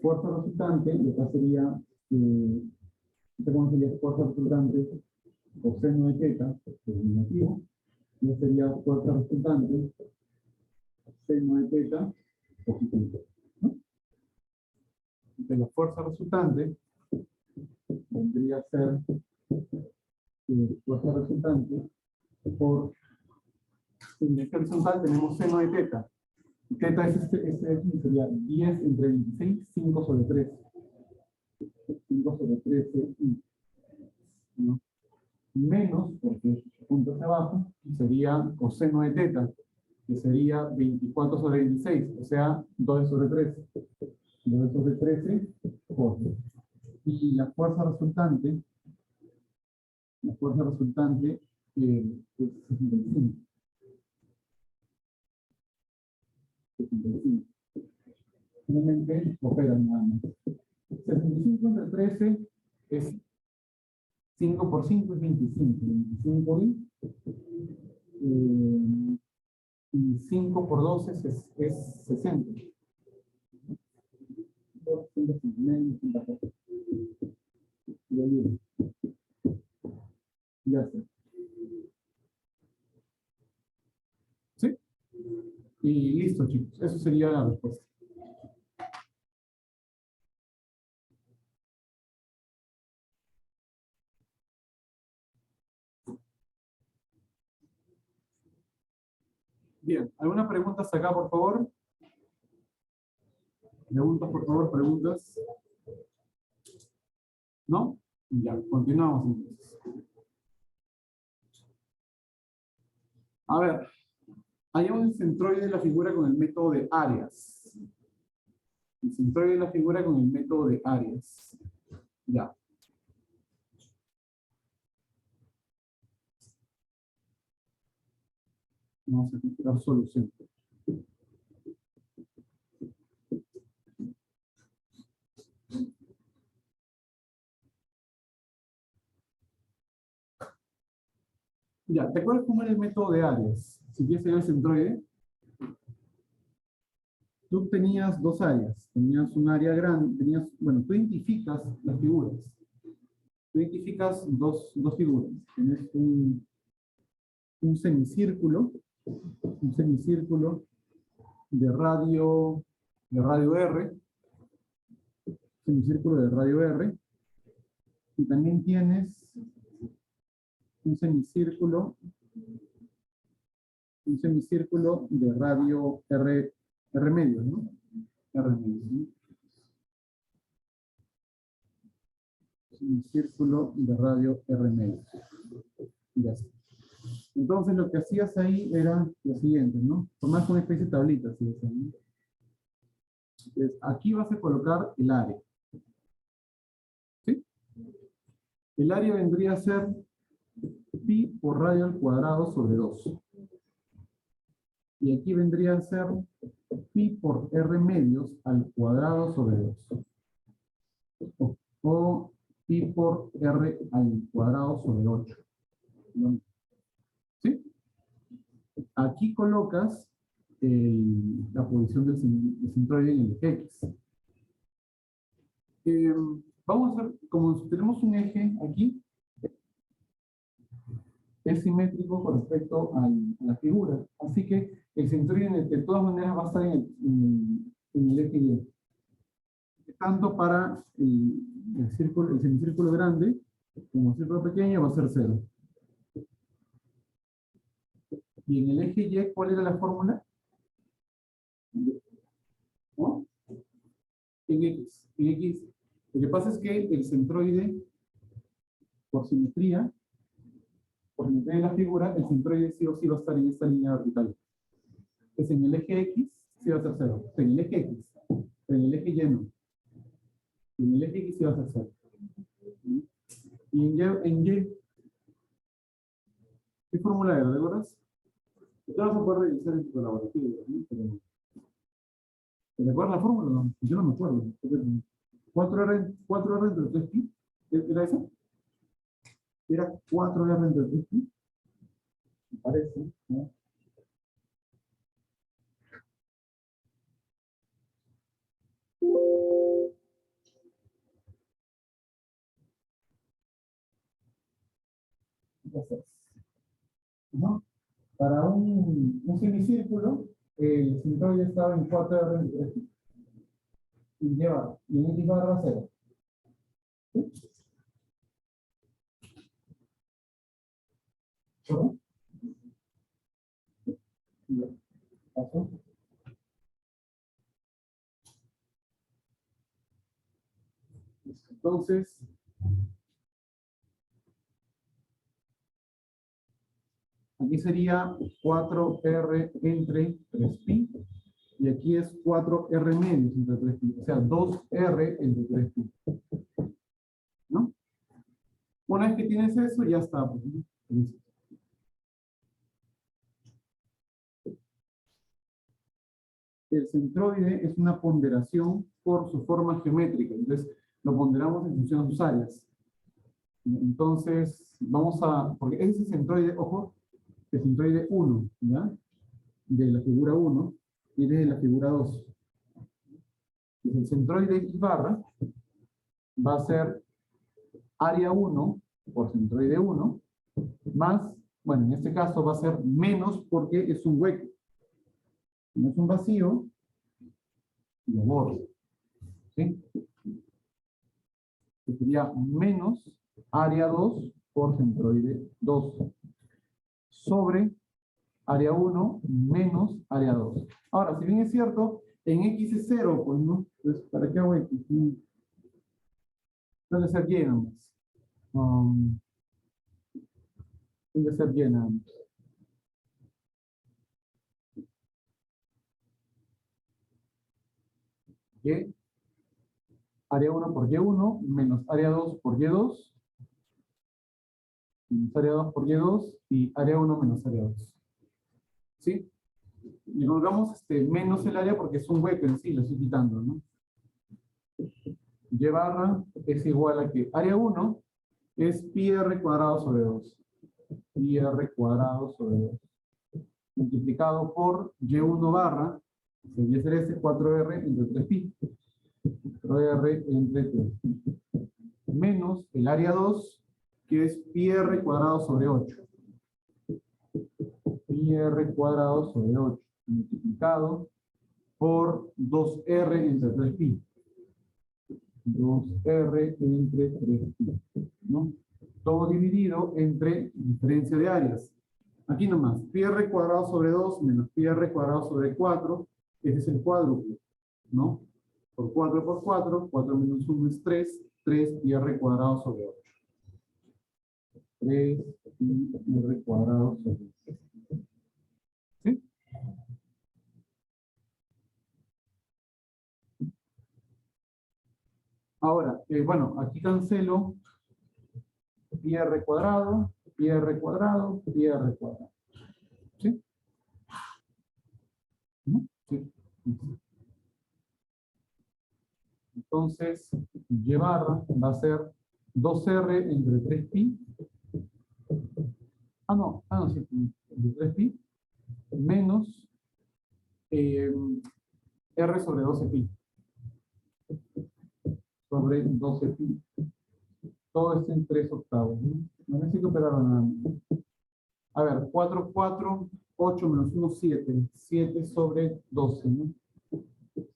fuerza resultante, y acá sería, ¿cómo sería fuerza resultante? Coseno de θ, que es negativo, y sería fuerza resultante, seno de θ, positivo, ¿no? Entonces, la fuerza resultante vendría a ser fuerza resultante por, en este horizontal tenemos seno de θ. Θ es sería 10 entre 26, 5 sobre 3. 5 sobre 13, ¿no? Menos, porque punto hacia abajo, sería coseno de θ, que sería 24 sobre 26, o sea, 2 sobre 13. 2 sobre 13 por. Y la fuerza resultante es 65. 65. Finalmente, operan nada más. 65 entre 13 es 5 por 5 es 25. 25 y 5 por 12 es 60. Ya está. ¿Sí? Y listo, chicos. Eso sería la respuesta. Bien. ¿Alguna pregunta hasta acá, por favor? Preguntas, por favor, preguntas. ¿No? Ya, continuamos entonces. A ver, hallamos el centroide de la figura con el método de áreas. El centroide de la figura con el método de áreas. Ya. Vamos a encontrar solución. Ya, ¿te acuerdas cómo era el método de áreas? Si quieres ser el centroide, tú tenías dos áreas. Tenías un área grande, bueno, tú identificas las figuras. Tú identificas dos figuras. Tienes un semicírculo de radio R, semicírculo de radio R, y también tienes un semicírculo de radio R medio, ¿no? R medio, ¿no? Semicírculo de radio R medio. Ya está. Entonces lo que hacías ahí era lo siguiente, ¿no? Tomás una especie de tablita, ¿sí? Entonces, aquí vas a colocar el área. ¿Sí? El área vendría a ser pi por radio al cuadrado sobre 2. Y aquí vendría a ser pi por r medios al cuadrado sobre 2. O pi por r al cuadrado sobre 8. ¿Sí? Aquí colocas la posición del centroide en el eje X. Vamos a hacer, como tenemos un eje aquí, es simétrico con respecto a la figura. Así que el centroide de todas maneras va a estar en el eje Y. Tanto para el semicírculo grande como el círculo pequeño va a ser 0. Y en el eje Y, ¿cuál era la fórmula? ¿No? En X. En X. Lo que pasa es que el centroide, por simetría de la figura, el centroide sí o sí va a estar en esta línea vertical. Es en el eje X, sí va a ser 0. En el eje X. En el eje Y no. En el eje X sí va a ser 0. Y en Y, ¿qué fórmula era? ¿De acuerdas? Ya vas a poder revisar en tu laboratorio, ¿no? Pero, ¿te acuerdas la fórmula? No, yo no me acuerdo. 4R entre 3pi. ¿Era esa? Era 4R entre 3pi. Me parece, ¿no? Entonces, ¿no? Para un semicírculo, el centroide estaba en 4R entre 3pi. Y en X barra 0. ¿Sí? ¿Cómo? ¿Pasó? Entonces, aquí sería 4R entre 3pi. Y aquí es 4R medios entre 3pi. O sea, 2R entre 3pi. ¿No? Una vez que tienes eso, ya está. Listo. El centroide es una ponderación por su forma geométrica. Entonces, lo ponderamos en función de sus áreas. Entonces, vamos a... Porque ese es el centroide, ojo, el centroide 1, ¿ya? De la figura 1 y de la figura 2. El centroide X barra va a ser área 1 por centroide 1 más, bueno, en este caso va a ser menos porque es un hueco. No es un vacío, lo borro. ¿Sí? Que sería menos área 2 por centroide 2 sobre área 1 menos área 2. Ahora, si bien es cierto, en X es 0, pues no, entonces, ¿para qué hago X? Debe ser Y nomás. Debe ser Y nada más. Y, área 1 por Y1 menos área 2 por Y2 menos área 2 por Y2 y área 1 menos área 2. ¿Sí? Y colocamos menos el área porque es un hueco en sí, lo estoy quitando, ¿no? Y barra es igual a que área 1 es pi r cuadrado sobre 2. Pi r cuadrado sobre 2. Multiplicado por y1 barra, debería ser ese 4r entre 3pi. 4r entre 3pi. Menos el área 2, que es pi r cuadrado sobre 8. Pi r cuadrado sobre 8. Multiplicado por 2r entre 3pi. 2r entre 3pi. ¿No? Todo dividido entre diferencia de áreas. Aquí nomás, pi r cuadrado sobre 2 menos pi r cuadrado sobre 4, ese es el cuádruplo, ¿no? Por 4, 4 menos 1 es 3, 3 pi r cuadrado sobre 8. 3 pi r cuadrado sobre 8. ¿Sí? Ahora, bueno, aquí cancelo pi r cuadrado, pi r cuadrado, pi r cuadrado. ¿Sí? Sí. Entonces, y barra va a ser 2r entre 3pi. Sí, entre 3pi menos r sobre 12pi. sobre 12 pi. Todo esto en 3 octavos, ¿no? No necesito operar nada. A ver, 4, 4, 8 menos 1, 7. 7 sobre 12, ¿no?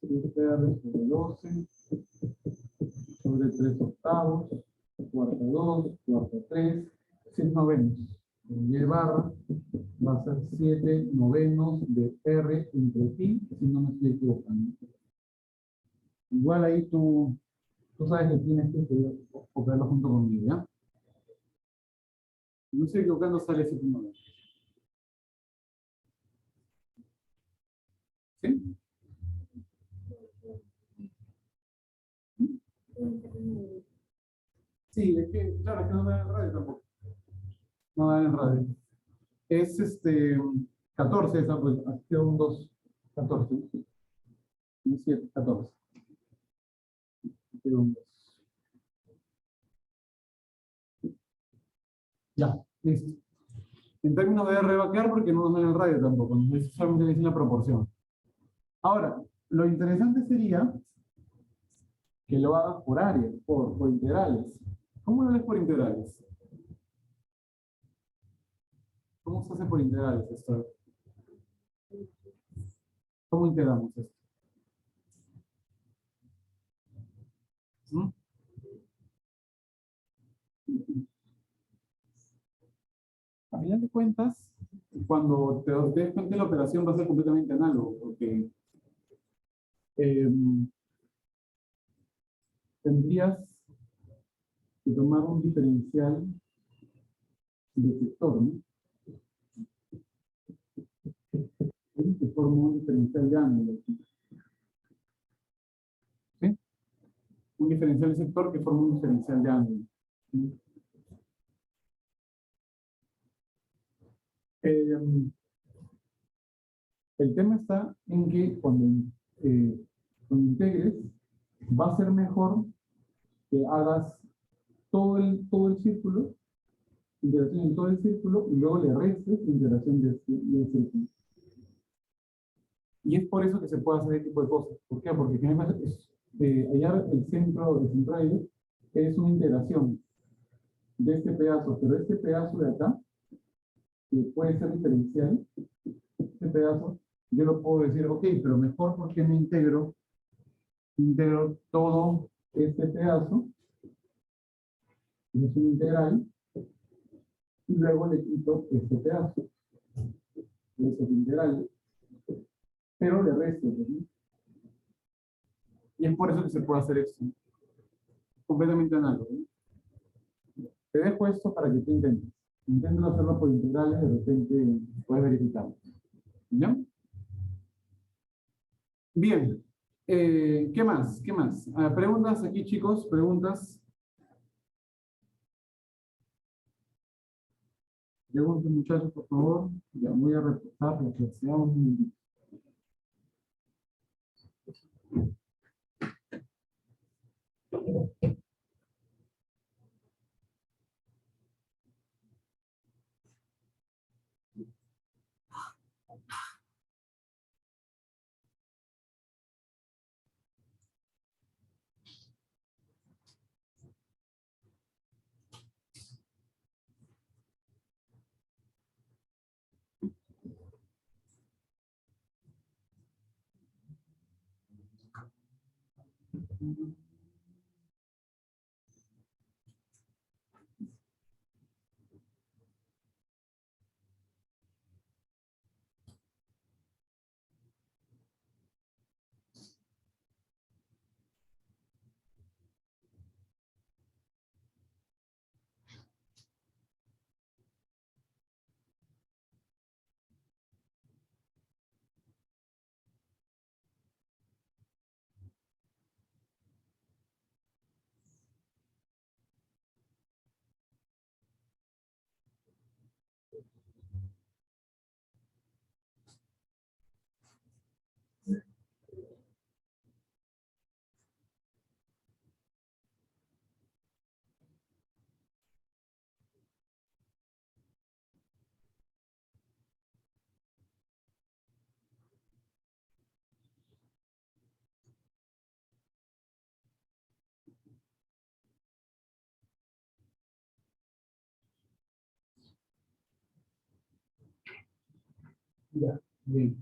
7R sobre 12, sobre 3 octavos, cuarta 2, cuarta 3, 6 novenos. Y barra va a ser 7 novenos de R entre pi, si no me estoy equivocando. Igual ahí tú sabes que tienes que operarlo junto conmigo, ¿ya? No estoy equivocando, sale 7 novenos. ¿Sí? Sí, es que, claro, es que no da en radio tampoco. No da en radio. Es 14, esa, pues, ha sido un 2, 14. Un 7, 14. Ha sido un 2. Ya, listo. En términos de R va a quedar porque no nos da en el radio tampoco. Es solamente dice la proporción. Ahora, lo interesante sería que lo hagas por área, por integrales. ¿Cómo lo lees por integrales? ¿Cómo se hace por integrales esto? ¿Cómo integramos esto? ¿Mm? A final de cuentas, cuando te des cuenta de la operación va a ser completamente análogo, porque eh, tendrías que tomar un diferencial de sector, ¿no? Que forma un diferencial de ángulo. ¿Sí? Un diferencial de sector que forma un diferencial de ángulo. ¿Sí? Eh, el tema está en que cuando integres, va a ser mejor que hagas todo el círculo, integración en todo el círculo, y luego le restes integración del círculo. Y es por eso que se puede hacer este tipo de cosas. ¿Por qué? Porque generalmente hallar el centro de centroide es una integración de este pedazo, pero este pedazo de acá, que puede ser diferencial, este pedazo, yo lo puedo decir, ok, pero mejor porque me integro todo este pedazo, que es un integral, y luego le quito este pedazo, que es el integral, pero le resto, ¿no? Y es por eso que se puede hacer esto, completamente análogo, ¿no? Te dejo esto para que tú intentes. Intenten hacerlo por integrales, de repente puedes verificarlo. ¿Ya? Bien. ¿Qué más? ¿Qué más? Preguntas aquí, chicos, preguntas. Preguntas, muchachos, por favor. Ya voy a reportar la sesión. Ya, bien.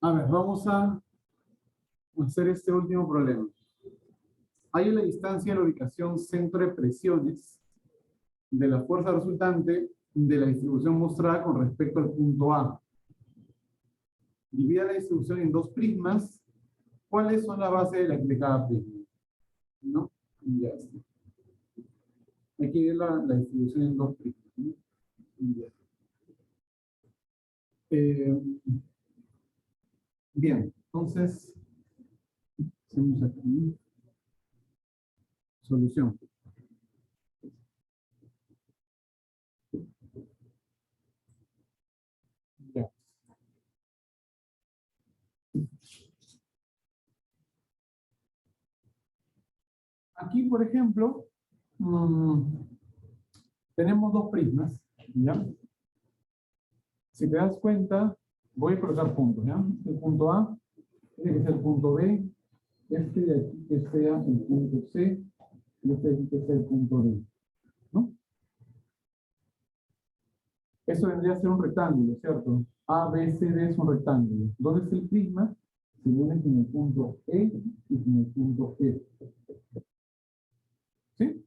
A ver, vamos a hacer este último problema. Hay la distancia de la ubicación centro de presiones de la fuerza resultante de la distribución mostrada con respecto al punto A. Divida la distribución en dos prismas. ¿Cuáles son las bases de cada prisma? ¿No? Ya está. Hay que ver la distribución en dos prismas, ¿no? Ya. Eh, bien, entonces, hacemos aquí, ¿no? Solución. Ya. Aquí, por ejemplo, tenemos dos prismas, ¿ya? Si te das cuenta, voy a colocar puntos, ¿ya? El punto A tiene que ser el punto B, este de aquí que sea el punto C, y este de aquí que sea el punto D, ¿no? Eso vendría a ser un rectángulo, ¿cierto? A, B, C, D es un rectángulo. ¿Dónde es el prisma? Se une con el punto E y con el punto E. ¿Sí?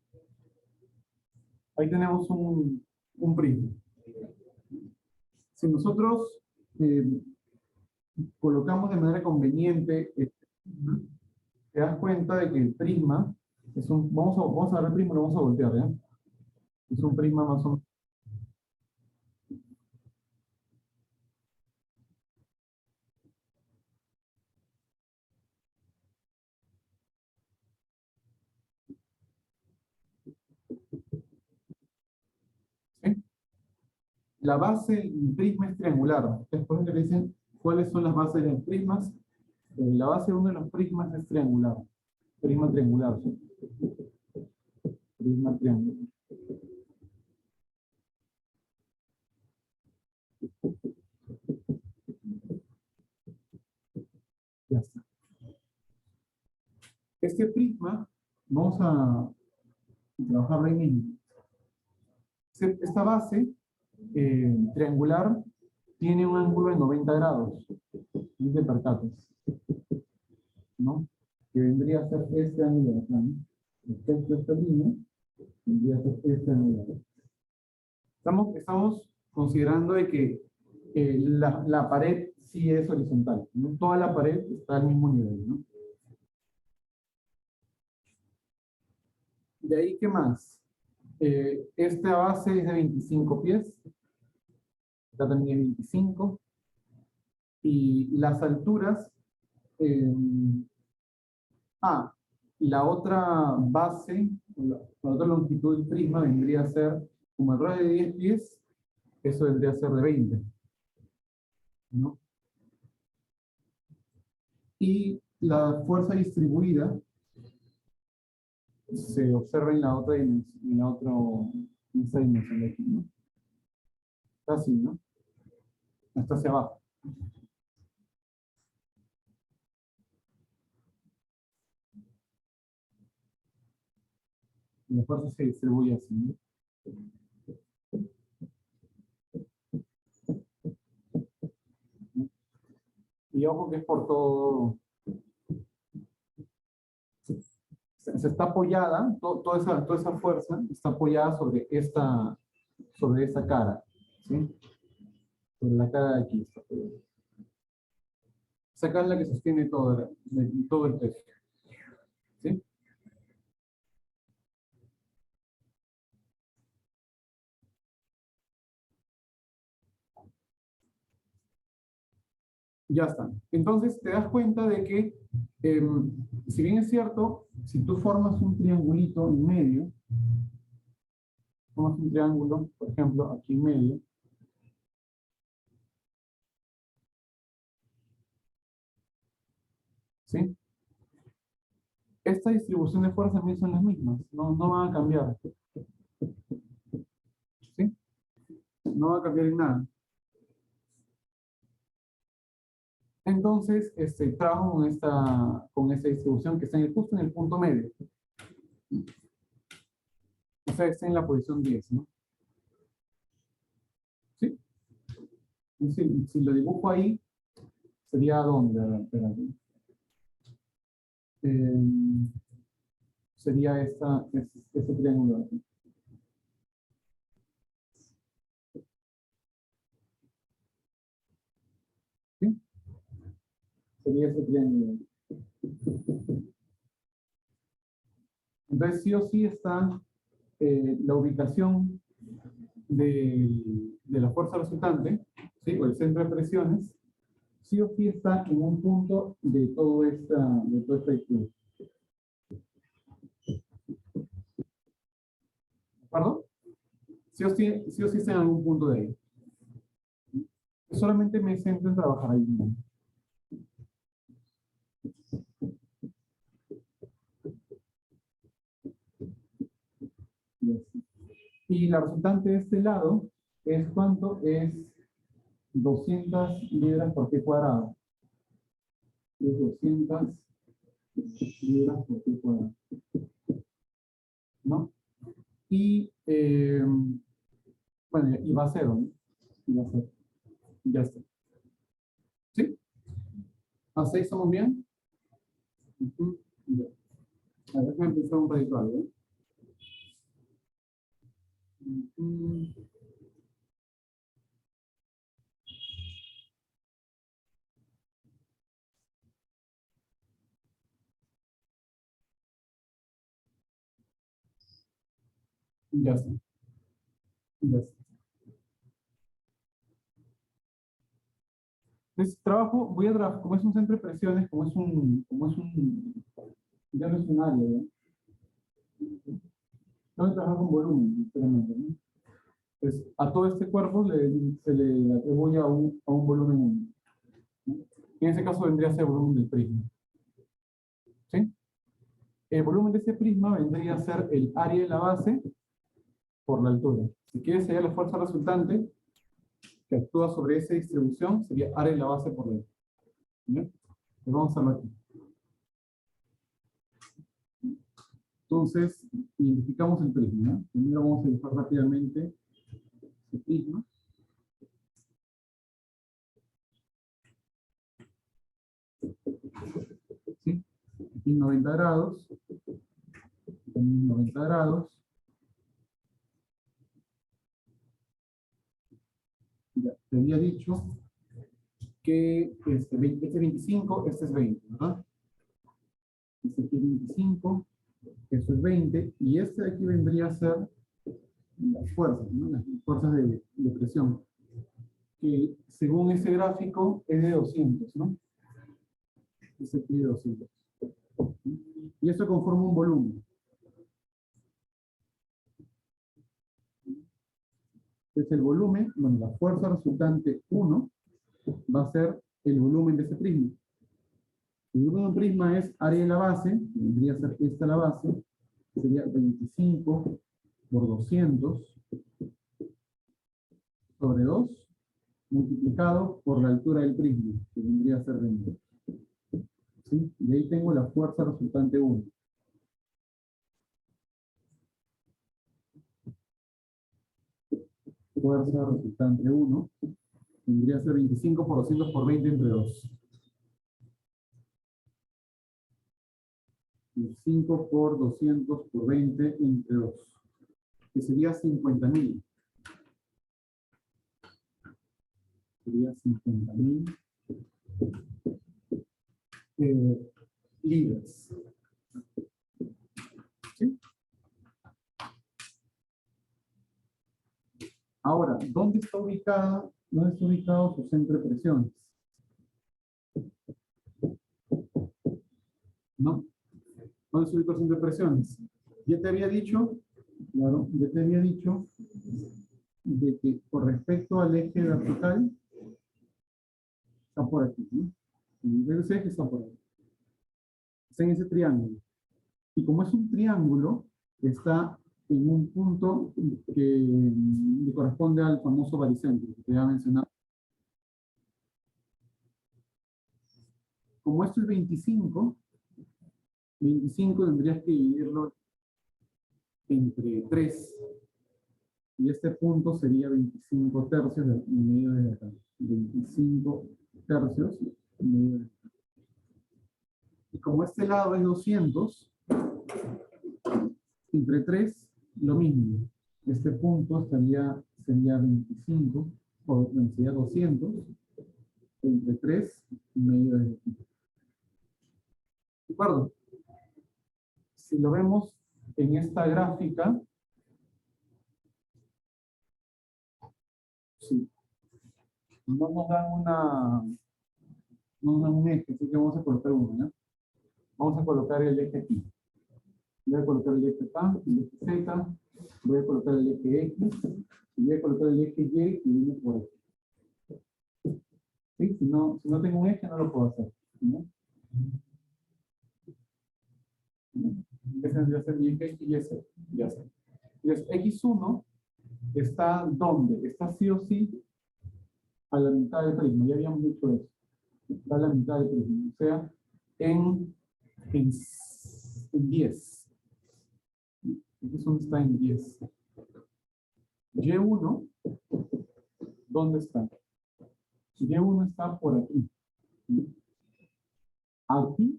Ahí tenemos un prisma. Si nosotros eh, colocamos de manera conveniente, te das cuenta de que el prisma es un, vamos a ver el prisma, lo vamos a voltear, ¿ya? Es un prisma más o menos. ¿Sí? La base del prisma es triangular. Después le dicen cuáles son las bases de los prismas. La base de uno de los prismas es triangular. Prisma triangular. ¿Sí? Prisma triangular. Ya está. Este prisma, vamos a trabajarlo ahí mismo. Esta base triangular tiene un ángulo de 90 grados. No te percates, ¿no? Que vendría a ser este ángulo de acá, ¿no? Respecto a esta línea, vendría a ser este ángulo de acá. Estamos considerando de que la pared sí es horizontal, ¿no? Toda la pared está al mismo nivel, ¿no? De ahí, ¿qué más? Esta base es de 25 pies, esta también es 25, y las alturas, eh, la otra base, la otra longitud del prisma vendría a ser, como el radio de 10 pies, eso vendría a ser de 20, ¿no? Y la fuerza distribuida se observa en la otra dimensión, en esta dimensión de aquí, ¿no? Está así, ¿no? Está hacia abajo. La fuerza se distribuye así, ¿no? Y ojo que es por todo, se está apoyada, toda esa fuerza está apoyada sobre esta cara, ¿sí? Sobre la cara de aquí está apoyada. Esa cara es la que sostiene todo el peso, ¿sí? Ya está. Entonces te das cuenta de que, si bien es cierto, si tú formas un triangulito en medio, formas un triángulo, por ejemplo, aquí en medio, ¿sí? Esta distribución de fuerzas también son las mismas, no van a cambiar, ¿sí? No va a cambiar en nada. Entonces, trabajo con esta distribución que está justo en el punto medio. O sea, está en la posición 10, ¿no? ¿Sí? Y si lo dibujo ahí, sería ¿dónde? A ver, espérate. Sería este triángulo aquí. ¿Sí? Sería ese triángulo. Entonces, sí o sí está la ubicación de la fuerza resultante, ¿sí? O el centro de presiones, sí o sí está en un punto de toda esta distribución. ¿De acuerdo? Sí o sí está en algún punto de ahí. Solamente me centro en trabajar ahí. Y la resultante de este lado es ¿cuánto? Es 200 libras por pie cuadrado. Es 200 libras por pie cuadrado. ¿No? Y, bueno, y va a cero, ¿no? Y va a cero. Ya está. ¿Sí? ¿Hasta ahí estamos bien? Ya. A ver, déjame empezar un ratito algo. Ya está. Ya está. Entonces, voy a trabajar, como es un centro de presiones, ya no es un área, ¿no? Voy a trabajar con volumen, sinceramente, ¿no? Entonces, a todo este cuerpo se le atribuye a un volumen único, ¿no? En ese caso vendría a ser el volumen del prisma. ¿Sí? El volumen de ese prisma vendría a ser el área de la base por la altura. Si quieres hallar la fuerza resultante que actúa sobre esa distribución, sería área de la base por la altura. ¿Bien? Pues vamos a hacerlo aquí. Entonces, identificamos el prisma, ¿no? Primero vamos a dibujar rápidamente el prisma. ¿Sí? Aquí 90 grados, también 90 grados. Ya, te había dicho que este es 25, este es 20, ¿verdad? Este aquí es 25, esto es 20, y este de aquí vendría a ser las fuerzas, ¿no? Las fuerzas de presión, que según ese gráfico es de 200, ¿no? Este aquí de 200. Y esto conforma un volumen. Entonces el volumen, bueno, la fuerza resultante 1 va a ser el volumen de ese prisma. El volumen de un prisma es área de la base, vendría a ser esta la base, sería 25 por 200 sobre 2 multiplicado por la altura del prisma, que vendría a ser 20. ¿Sí? Y ahí tengo la fuerza resultante 1. Fuerza resultante 1 vendría a ser 25 por 200 por 20 entre 2. 5 por 200 por 20 entre 2, que sería 50.000. Sería 50.000 libras. ¿Sí? Ahora, ¿dónde está ubicado su centro de presiones? ¿No? ¿Dónde se ubica el centro de presiones? Ya te había dicho, claro, ya te había dicho de que con respecto al eje vertical, está por aquí, ¿no? Ese eje está por ahí. Está en ese triángulo. Y como es un triángulo, está en un punto que le corresponde al famoso baricentro que te había mencionado. como esto es 25, 25 tendrías que dividirlo entre 3. Y este punto sería 25 tercios en medio de acá. 25 tercios en medio de acá. Y como este lado es 200, entre 3, lo mismo. Este punto sería 25, o sería 200, entre 3 y medio de aquí. ¿De acuerdo? Si lo vemos en esta gráfica, sí, no nos dan no nos dan un eje, así que vamos a colocar uno, ¿no? Vamos a colocar el eje aquí. Voy a colocar el eje acá, el eje Z, voy a colocar el eje X, y voy a colocar el eje Y y viene por aquí. ¿Sí? Si no tengo un eje, no lo puedo hacer, ¿no? Ese tendría que ser mi eje y ese, ya sé. Entonces, X1 está ¿dónde? Está sí o sí a la mitad del prisma, ya habíamos dicho eso. Está a la mitad del prisma, o sea, en 10. X1 está en 10. Y1, ¿dónde está? Y1 está por aquí. Aquí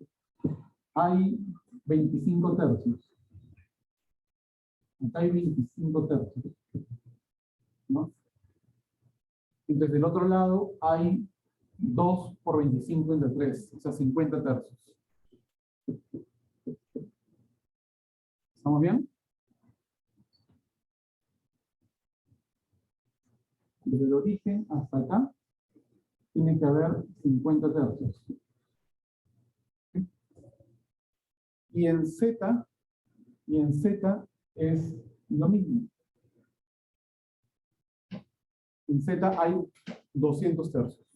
hay 25 tercios. Acá hay 25 tercios. ¿No? Entonces, del otro lado hay 2 por 25 entre 3, o sea, 50 tercios. ¿Estamos bien? Desde el origen hasta acá tiene que haber 50 tercios. Y en Z es lo mismo. En Z hay 200 tercios.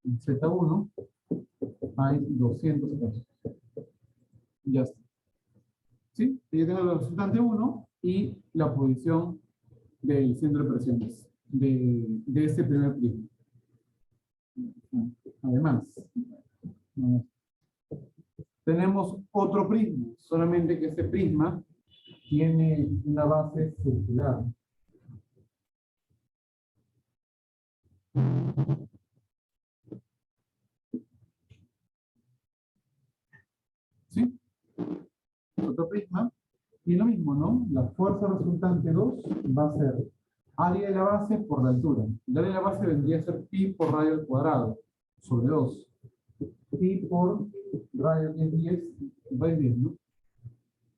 En Z1 hay 200 tercios. Ya está. ¿Sí? Y yo tengo el resultante 1 y la posición del centro de presiones de este primer prisma. Además, tenemos otro prisma, solamente que este prisma tiene una base circular. ¿Sí? Otro prisma. Y lo mismo, ¿no? La fuerza resultante 2 va a ser área de la base por la altura. El área de la base vendría a ser pi por radio al cuadrado sobre 2. Pi por radio es 10, radio 10, ¿no?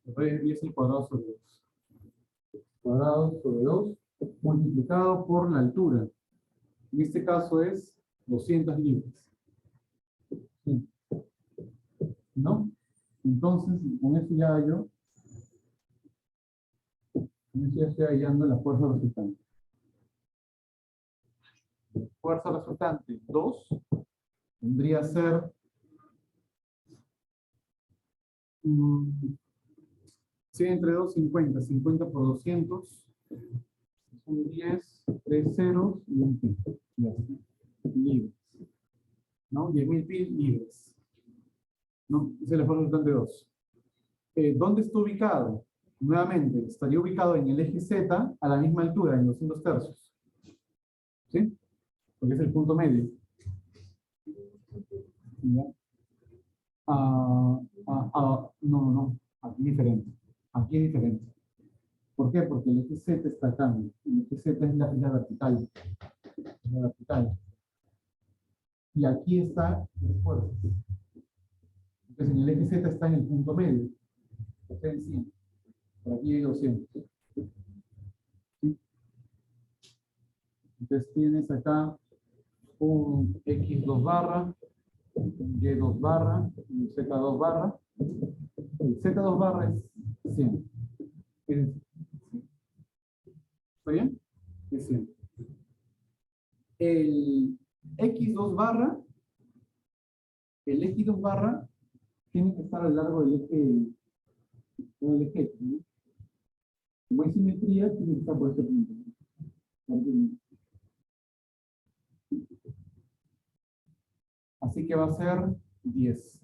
Radio es 10 al cuadrado sobre 2. Cuadrado sobre 2 multiplicado por la altura. En este caso es 200 libras. ¿Sí? ¿No? Entonces, con eso ya estoy hallando la fuerza resultante. Fuerza resultante 2 vendría a ser 100 entre 2, 50. 50 por 200 son 10, 3 ceros y un pi. Libres. ¿No? 10.000 pi libres. ¿No? Esa es la fuerza resultante 2. ¿Dónde está ubicado? Nuevamente, estaría ubicado en el eje Z a la misma altura, en 200 tercios. ¿Sí? Porque es el punto medio. ¿Ya? No. Aquí es diferente. Aquí es diferente. ¿Por qué? Porque el eje Z está acá. El eje Z es la vertical. La vertical. Y aquí está el fuerza. Entonces, en el eje Z está en el punto medio. Está en 100. Por aquí hay 200. ¿Sí? Entonces, tienes acá un X2 barra, un Y2 barra, un Z2 barra. El Z2 barra es 100. ¿Está bien? Es 100. El X2 barra, el X2 barra tiene que estar a lo largo del eje X, ¿no? Como hay simetría, tiene que estar por este punto, ¿no? que va a ser 10.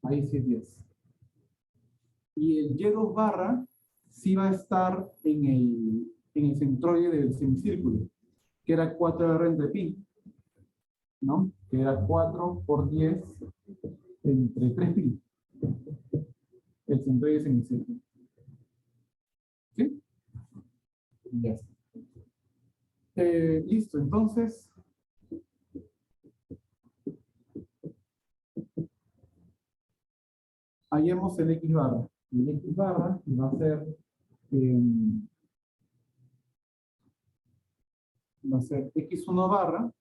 Ahí sí es 10. Y el Y2 barra sí va a estar en el centroide del semicírculo, que era 4R entre pi, ¿no? Que era 4 por 10 entre 3 pi. El centroide del semicírculo. ¿Sí? Ya está. Listo, entonces hallemos el X barra. El X barra va a ser X1 barra,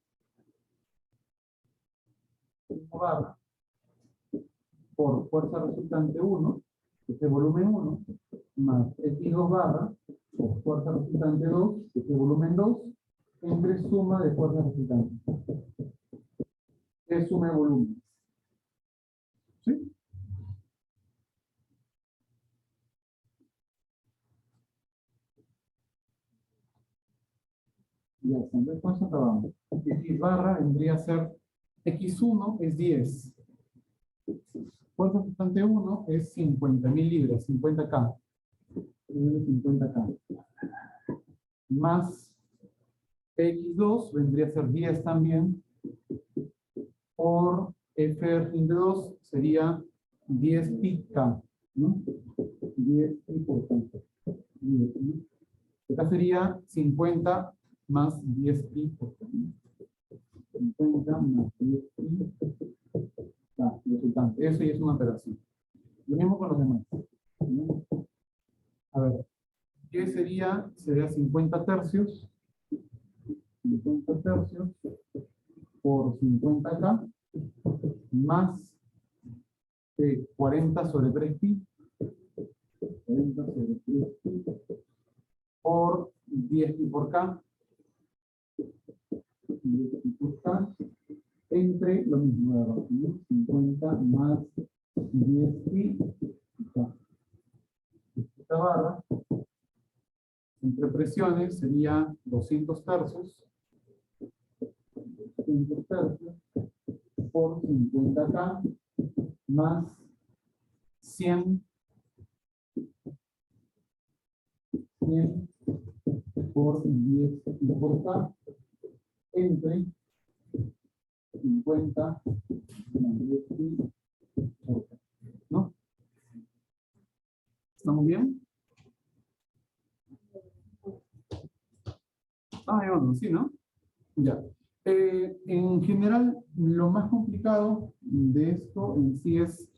por fuerza resultante 1, que es el volumen 1, más X2 barra por fuerza resultante 2, que es el volumen 2, entre suma de fuerzas resultantes. Es suma de volúmenes. ¿Sí? Ya está, entonces con eso acabamos. X barra vendría a ser X1 es 10. Fuerza resultante 1 es 50.000 libras, 50K. 50K. Más X2 vendría a ser 10 también. Por F de 2 sería 10 pi K, ¿no? 10 pi por K. Acá sería 50 más 10 pi por K. 50 más 10 pi K, resultante. Eso ya es una operación. Lo mismo con los demás. A ver, ¿qué sería? Sería 50 tercios. 50 tercios por 50K más 40 sobre 3 pi. 40 sobre 3 pi por 10 pi por K. 10 pi por K entre lo mismo de abajo, ¿no? 50 más 10 pi K. Esta barra entre presiones sería 200 tercios. 200 tercios por 50K más 100 por 10 por K entre 50 más 10 por K. ¿No? ¿Estamos bien? Bueno, sí, ¿no? Ya. En general, lo más complicado de esto en sí es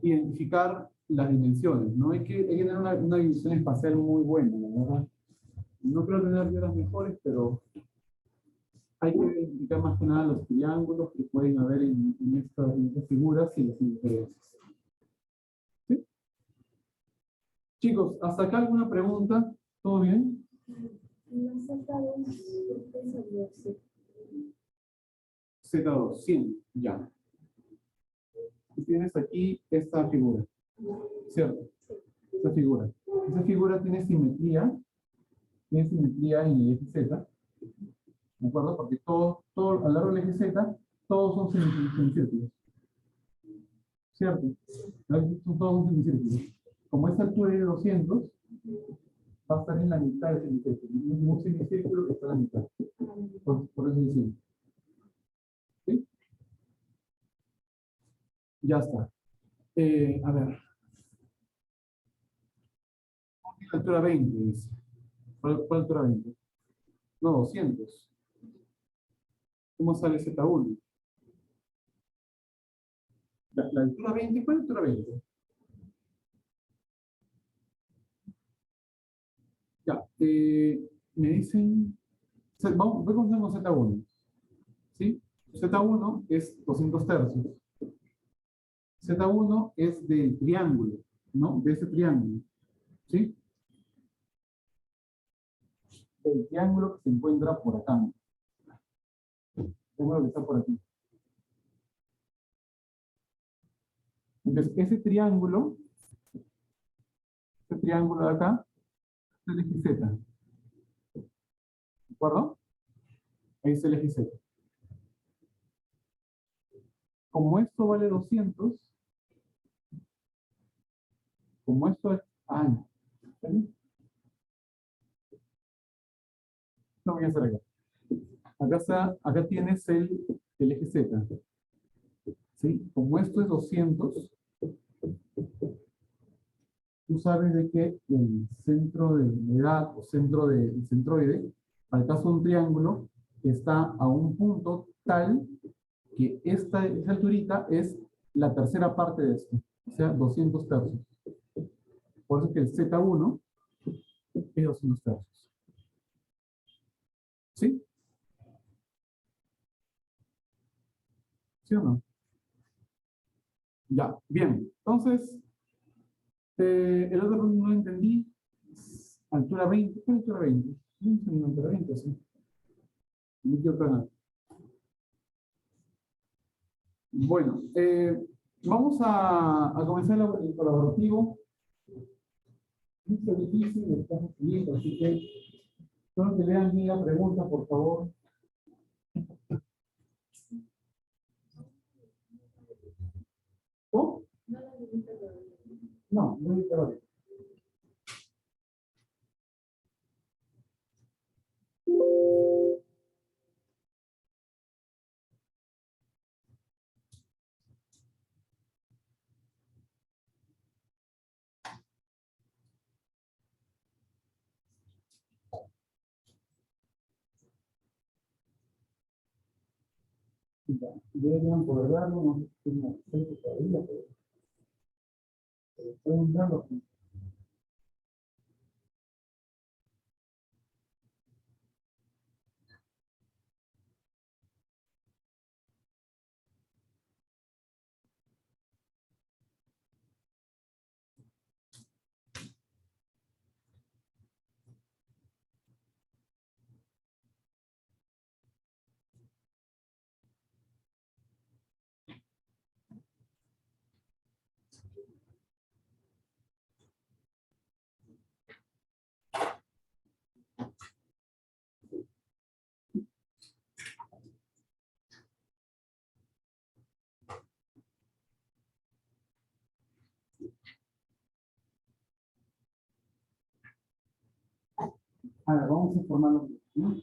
identificar las dimensiones, ¿no? Hay que tener una división espacial muy buena, la verdad. No creo tener yo las mejores, pero hay que identificar más que nada los triángulos que pueden haber en estas figuras y las diferencias. ¿Sí? Chicos, ¿hasta acá alguna pregunta? ¿Todo bien? Z2, 100, ya. Y tienes aquí esta figura, ¿cierto? Esta figura. Esa figura tiene simetría en el eje Z, ¿de acuerdo? Porque todo a lo largo del eje Z, todos son semicírculos, ¿cierto? Son todos semicírculos. Como esta altura es de 200, va a estar en la mitad del semicírculo. Un semicírculo que está en la mitad. Por eso decimos. ¿Sí? Ya está. A ver. La altura 20, dice. ¿Cuál altura 20? No, 200. ¿Cómo sale Z1? La altura 20, ¿cuál altura 20? Ya, me dicen, voy a comenzar con Z1, ¿sí? Z1 es 200 tercios. Z1 es del triángulo, ¿no? De ese triángulo, ¿sí? El triángulo que se encuentra por acá. El triángulo que está por aquí. Entonces, ese triángulo de acá, es el eje Z. ¿De acuerdo? Ahí es el eje Z. como esto vale 200, como esto es... Ah, no. ¿Está bien? No voy a hacer acá. Acá tienes el eje Z. ¿Sí? Como esto es 200, tú sabes de que el centro de edad o el centroide, para el caso de un triángulo, está a un punto tal que esa alturita es la tercera parte de esto, o sea, 200 tercios. Por eso que el Z1 es 200 tercios. ¿Sí? ¿Sí o no? Ya, bien. Entonces, el otro no lo entendí. Altura 20. ¿Qué altura 20? No, altura 20, sí. No quiero nada. Bueno, vamos a comenzar el colaborativo. Mucho difícil, está facilito, así que solo que lean bien la pregunta, por favor. ¿Cómo? No, no hay problema. Deberían poder darlo, no sé si tienen acceso todavía, pero pueden darlo. A ver, vamos a informarlo. ¿No?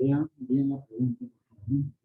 lean bien la pregunta, por favor.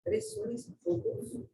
Tres soles pocos.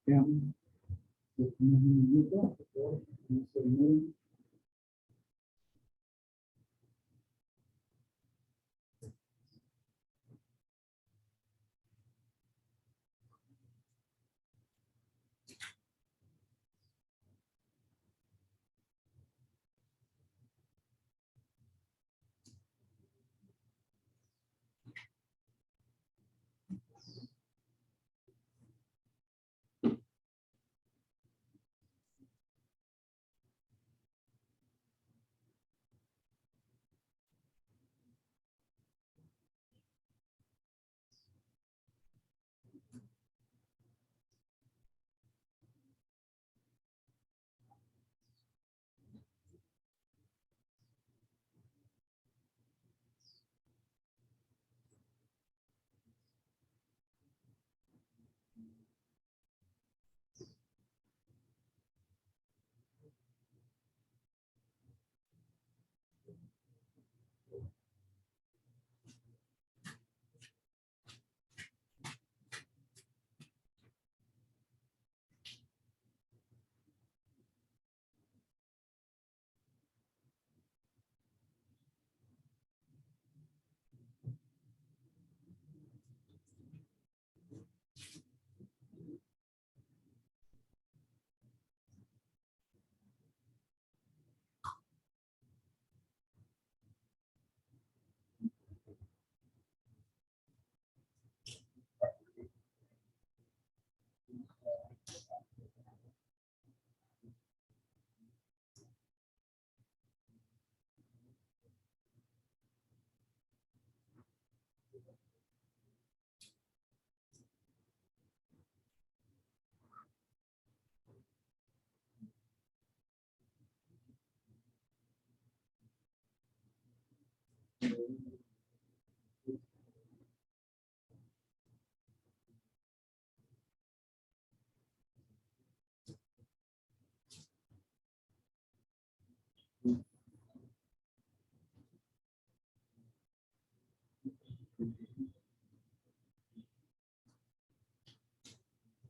Veamos. Un minuto, por favor, no se demoren.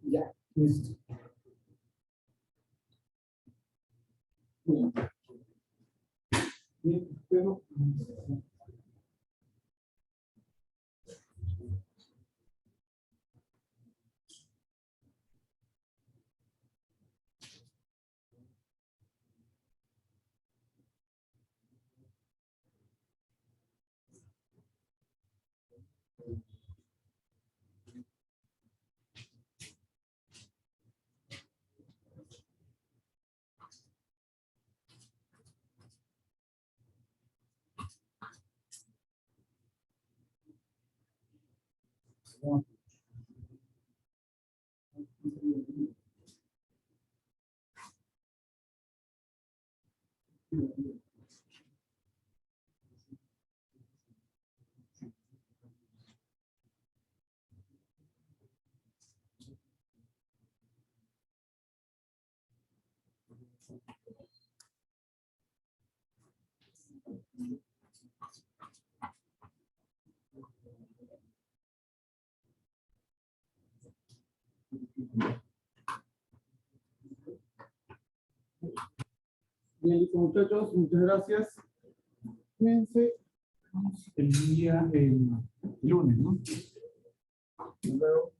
Ya, listo. Bien, pero bien, listo, muchachos, muchas gracias. Cuídense. El día lunes, ¿no? Hasta luego.